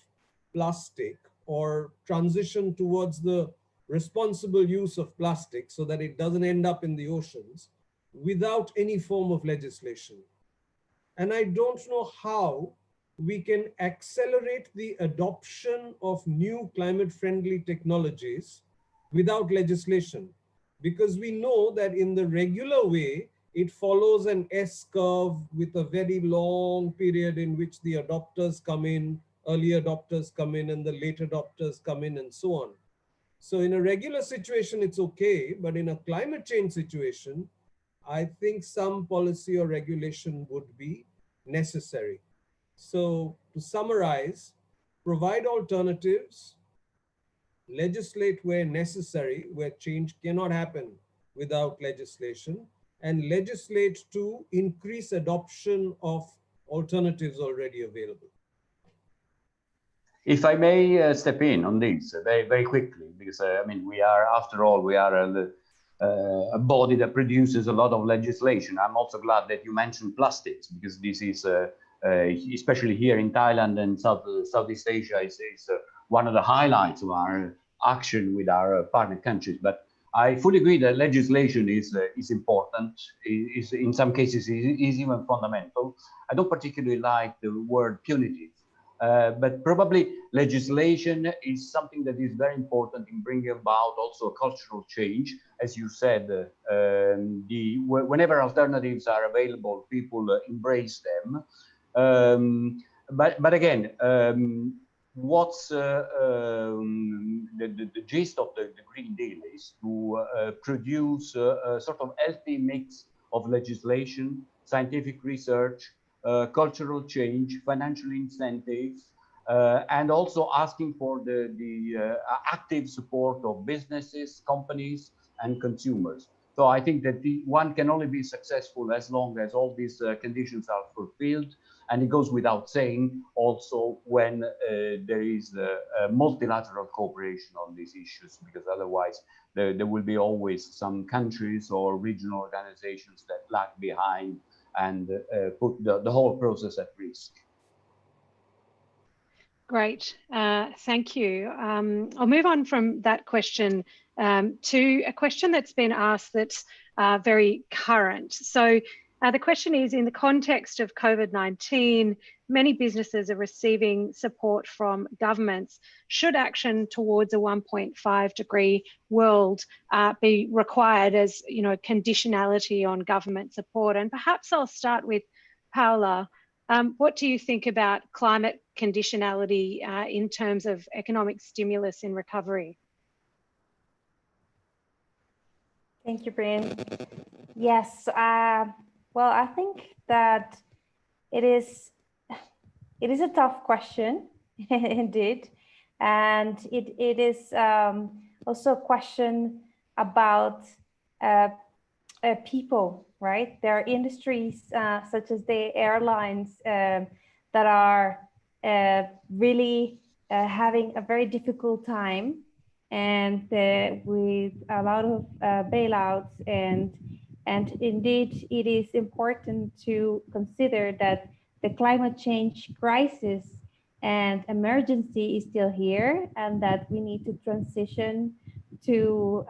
plastic or transition towards the responsible use of plastic so that it doesn't end up in the oceans without any form of legislation. And I don't know how we can accelerate the adoption of new climate-friendly technologies without legislation, because we know that in the regular way, it follows an S-curve with a very long period in which the adopters come in, early adopters come in, and the late adopters come in, and so on. So in a regular situation, it's okay, but in a climate change situation, I think some policy or regulation would be necessary. So to summarize, provide alternatives, legislate where necessary, where change cannot happen without legislation, and legislate to increase adoption of alternatives already available. If I may step in on this very, very quickly, because I mean, we are, after all, we are a body that produces a lot of legislation. I'm also glad that you mentioned plastics, because this is, especially here in Thailand and Southeast Asia, is one of the highlights of our action with our partner countries. But I fully agree that legislation is important. Is in some cases is even fundamental. I don't particularly like the word punitive, but probably legislation is something that is very important in bringing about also a cultural change. As you said, whenever alternatives are available, people embrace them. But again, what's the gist of the Green Deal is to produce a sort of healthy mix of legislation, scientific research, cultural change, financial incentives, and also asking for the active support of businesses, companies, and consumers. So I think that one can only be successful as long as all these conditions are fulfilled. And it goes without saying also when there is multilateral cooperation on these issues, because otherwise there will be always some countries or regional organizations that lag behind and put the whole process at risk. Great, thank you. I'll move on from that question to a question that's been asked that's very current. So the question is, in the context of COVID-19, many businesses are receiving support from governments. Should action towards a 1.5 degree world be required as, you know, conditionality on government support? And perhaps I'll start with Paula. What do you think about climate conditionality in terms of economic stimulus in recovery? Thank you, Bryn. Yes, well, I think that it is a tough question, indeed. And it is also a question about people, right? There are industries such as the airlines that are really having a very difficult time, and with a lot of bailouts, and indeed it is important to consider that the climate change crisis and emergency is still here, and that we need to transition to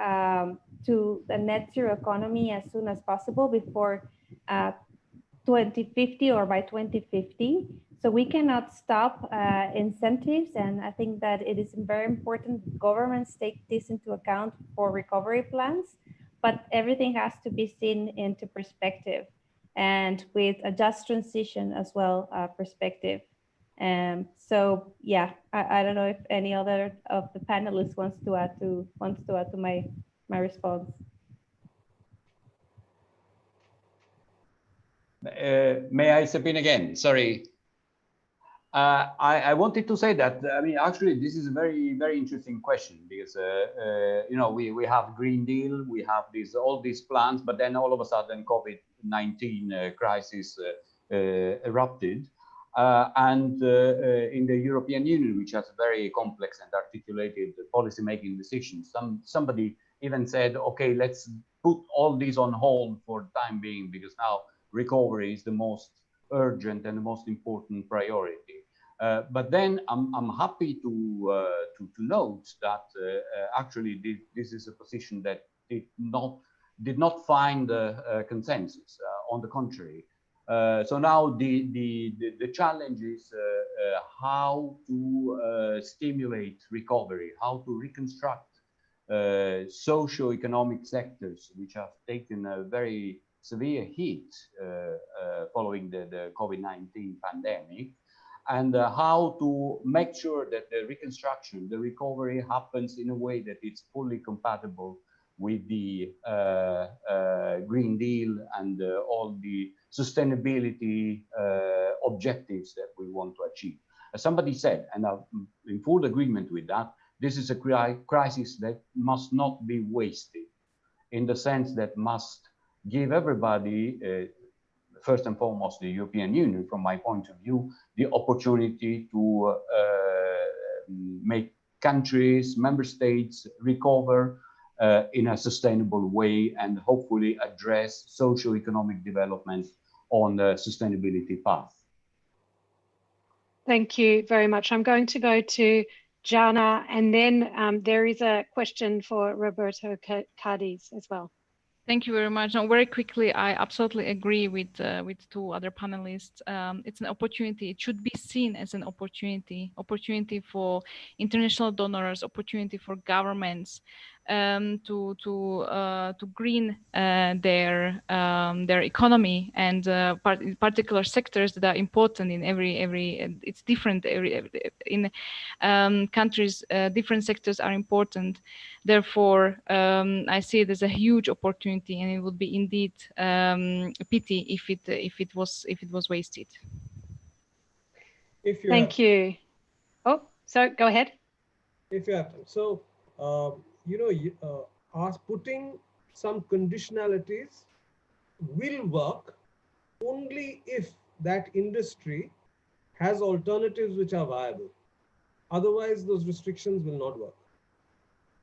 the net zero economy as soon as possible before 2050 or by 2050. So we cannot stop incentives, and I think that it is very important that governments take this into account for recovery plans, but everything has to be seen into perspective and with a just transition as well perspective. So yeah, I don't know if any other of the panelists wants to add to my response. May I step in again? Sorry. I wanted to say that, I mean, actually, this is a very, very interesting question, because, you know, we have Green Deal, we have all these plans, but then all of a sudden COVID-19 crisis erupted. And in the European Union, which has very complex and articulated policy-making decisions, somebody even said, okay, let's put all these on hold for the time being, because now recovery is the most urgent and the most important priority. But then I'm happy to note that actually this is a position that did not find a consensus. On the contrary, so now the challenge is how to stimulate recovery, how to reconstruct socio-economic sectors which have taken a very severe hit following the COVID-19 pandemic, and how to make sure that the reconstruction, the recovery happens in a way that it's fully compatible with the Green Deal and all the sustainability objectives that we want to achieve. As somebody said, and I'm in full agreement with that, this is a crisis that must not be wasted, in the sense that must give everybody, first and foremost the European Union, from my point of view, the opportunity to make countries, member states recover in a sustainable way, and hopefully address socio-economic development on the sustainability path. Thank you very much. I'm going to go to Jana, and then there is a question for Roberto Pardis as well. Thank you very much. And very quickly, I absolutely agree with two other panelists. It's an opportunity. It should be seen as an opportunity for international donors, opportunity for governments to green their economy, and particular sectors that are important in every. It's different in countries. Different sectors are important. Therefore, I see it as a huge opportunity, and it would be indeed a pity if it was wasted. Thank you. Oh, so go ahead. If you have time. So, putting some conditionalities will work only if that industry has alternatives which are viable. Otherwise, those restrictions will not work.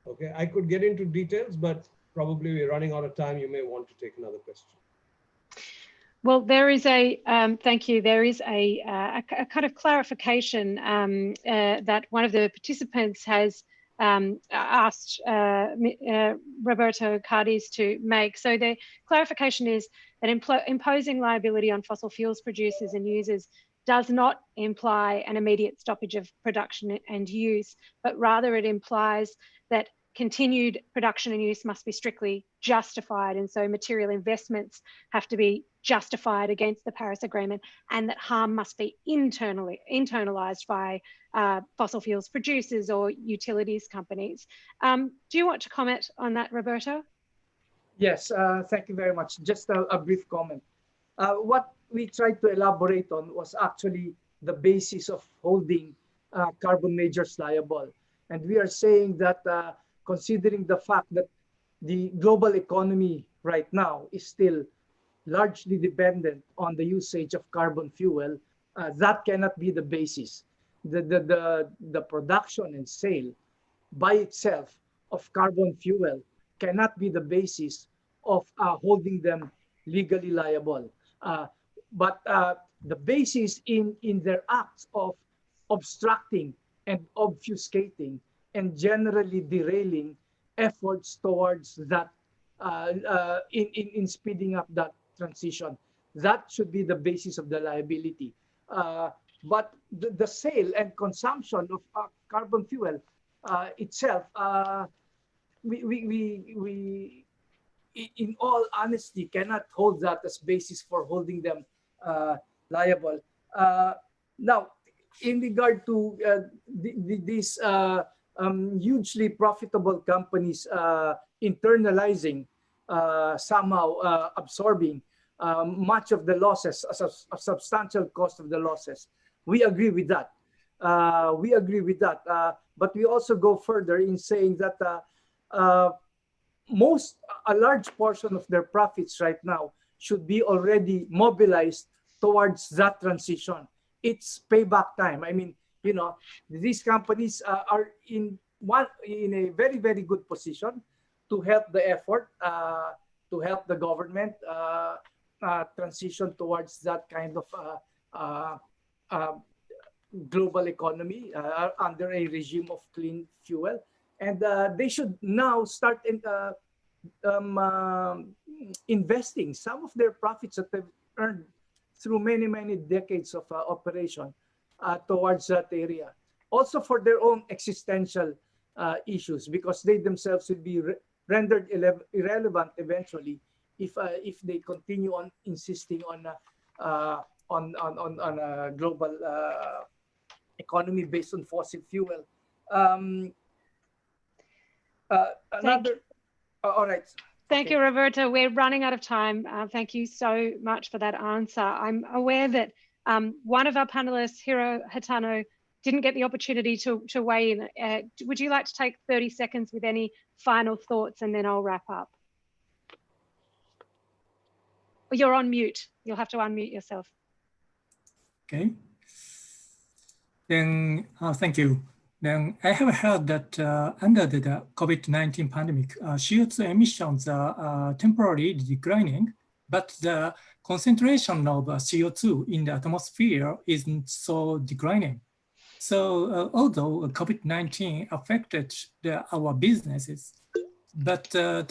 Okay, I could get into details, but probably we're running out of time. You may want to take another question. Well, there is a, thank you, there is a kind of clarification that one of the participants has asked Roberto Pardis to make. So the clarification is that imposing liability on fossil fuels producers and users does not imply an immediate stoppage of production and use, but rather it implies that continued production and use must be strictly justified. And so material investments have to be justified against the Paris Agreement, and that harm must be internalized by fossil fuels producers or utilities companies. Do you want to comment on that, Roberto? Yes, thank you very much. Just a brief comment. What we tried to elaborate on was actually the basis of holding carbon majors liable. And we are saying that considering the fact that the global economy right now is still largely dependent on the usage of carbon fuel, that cannot be the basis. The production and sale by itself of carbon fuel cannot be the basis of holding them legally liable. But the basis in their acts of obstructing and obfuscating and generally derailing efforts towards that in speeding up that transition. That should be the basis of the liability. But the sale and consumption of carbon fuel itself, we in all honesty cannot hold that as basis for holding them liable. Now, in regard to these hugely profitable companies internalizing, somehow absorbing much of the losses, a substantial cost of the losses, we agree with that. But we also go further in saying that a large portion of their profits right now should be already mobilized towards that transition. It's payback time. I mean, you know, these companies are in a very, very good position to help the effort, to help the government transition towards that kind of global economy under a regime of clean fuel. And they should now start investing some of their profits that they've earned through many, many decades of operation towards that area. Also for their own existential issues, because they themselves will be rendered irrelevant eventually if they continue on insisting on a global economy based on fossil fuel. All right. Thank you, Roberto. We're running out of time. Thank you so much for that answer. I'm aware that one of our panelists, Hiro Hatano, didn't get the opportunity to weigh in. Would you like to take 30 seconds with any final thoughts, and then I'll wrap up? You're on mute. You'll have to unmute yourself. Okay. Then thank you. Then I have heard that under the COVID-19 pandemic, CO2 emissions are temporarily declining, but the concentration of CO2 in the atmosphere isn't so declining. So although COVID-19 affected our businesses, but the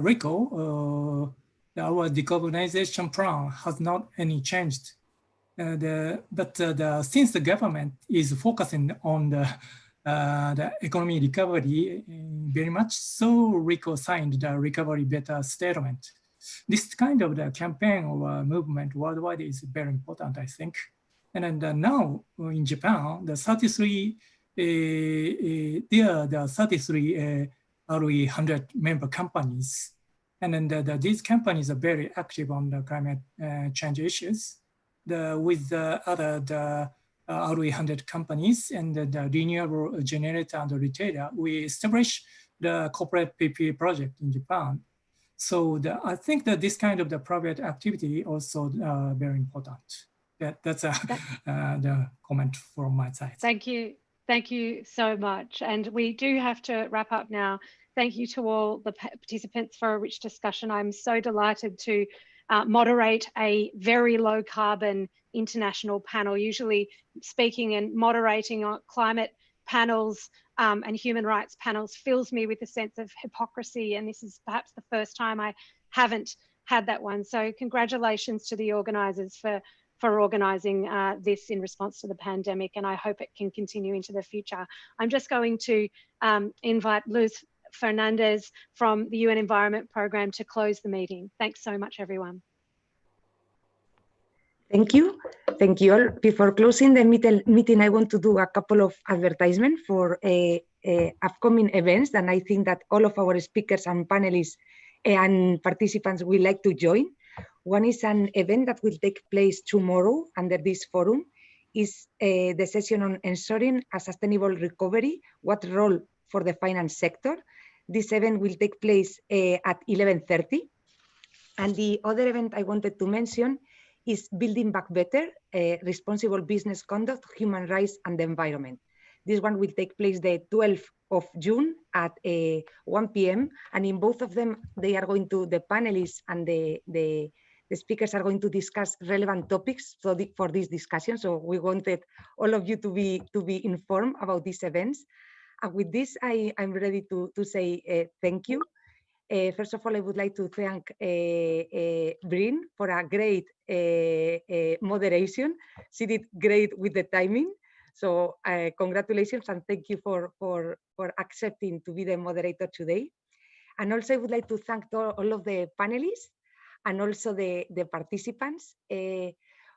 RICO, our decarbonization plan has not any changed. Since the government is focusing on the economy recovery very much, so RICO signed the Recovery Better statement. This kind of the campaign or movement worldwide is very important, I think. And then now in Japan, the 33 RE100 member companies, and then these companies are very active on the climate change issues. With the other RE100 companies and the renewable generator and the retailer, we established the corporate PPA project in Japan. So I think that this kind of the private activity also very important. That's the comment from my side. Thank you. Thank you so much. And we do have to wrap up now. Thank you to all the participants for a rich discussion. I'm so delighted to moderate a very low carbon international panel. Usually speaking and moderating on climate panels and human rights panels fills me with a sense of hypocrisy. And this is perhaps the first time I haven't had that one. So congratulations to the organizers for for organising this in response to the pandemic, and I hope it can continue into the future. I'm just going to invite Luz Fernandez from the UN Environment Programme to close the meeting. Thanks so much, everyone. Thank you. Thank you all. Before closing the meeting, I want to do a couple of advertisements for upcoming events, and I think that all of our speakers and panelists and participants will like to join. One is an event that will take place tomorrow under this forum. Is the session on ensuring a sustainable recovery, what role for the finance sector. This event will take place at 11:30. And the other event I wanted to mention is Building Back Better, Responsible Business Conduct, Human Rights and the Environment. This one will take place the 12th of June at 1 p.m. And in both of them, they are going to, the panelists and the speakers are going to discuss relevant topics for this discussion. So we wanted all of you to be informed about these events. And with this, I'm ready to say thank you. First of all, I would like to thank Bryn for a great moderation. She did great with the timing. So congratulations and thank you for accepting to be the moderator today. And also I would like to thank all of the panelists and also the participants.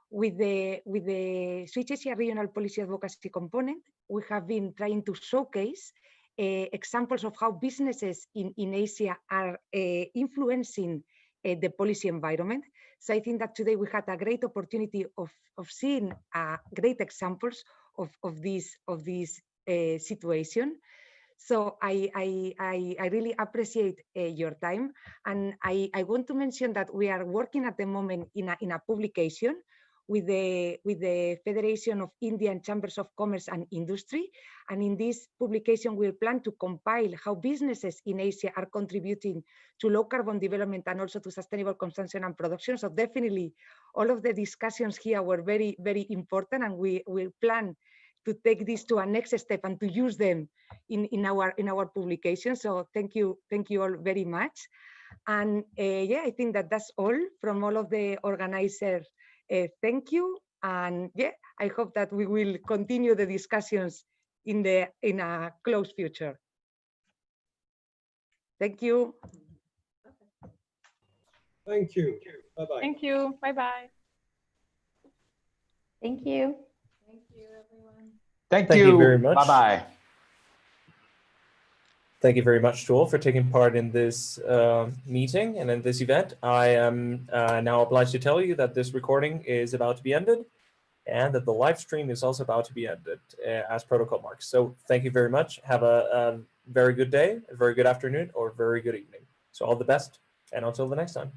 With the Switch Asia Regional Policy Advocacy component, we have been trying to showcase examples of how businesses in Asia are influencing the policy environment. So I think that today we had a great opportunity of seeing great examples of this situation. So I really appreciate your time, and I want to mention that we are working at the moment in a publication with the Federation of Indian Chambers of Commerce and Industry, and in this publication we plan to compile how businesses in Asia are contributing to low carbon development and also to sustainable consumption and production. So definitely all of the discussions here were very, very important, and we plan to take this to a next step and to use them in our publication. So thank you all very much. And yeah, I think that's all from all of the organizers. Thank you, and yeah, I hope that we will continue the discussions in a close future. Thank you. Thank you. Bye-bye. Thank you. Bye-bye. Thank you. Thank you, everyone. Thank Thank you very much. Bye-bye. Thank you very much to all for taking part in this meeting and in this event. I am now obliged to tell you that this recording is about to be ended and that the live stream is also about to be ended as protocol marks. So thank you very much. Have a very good day, a very good afternoon, or very good evening. So all the best, and until the next time.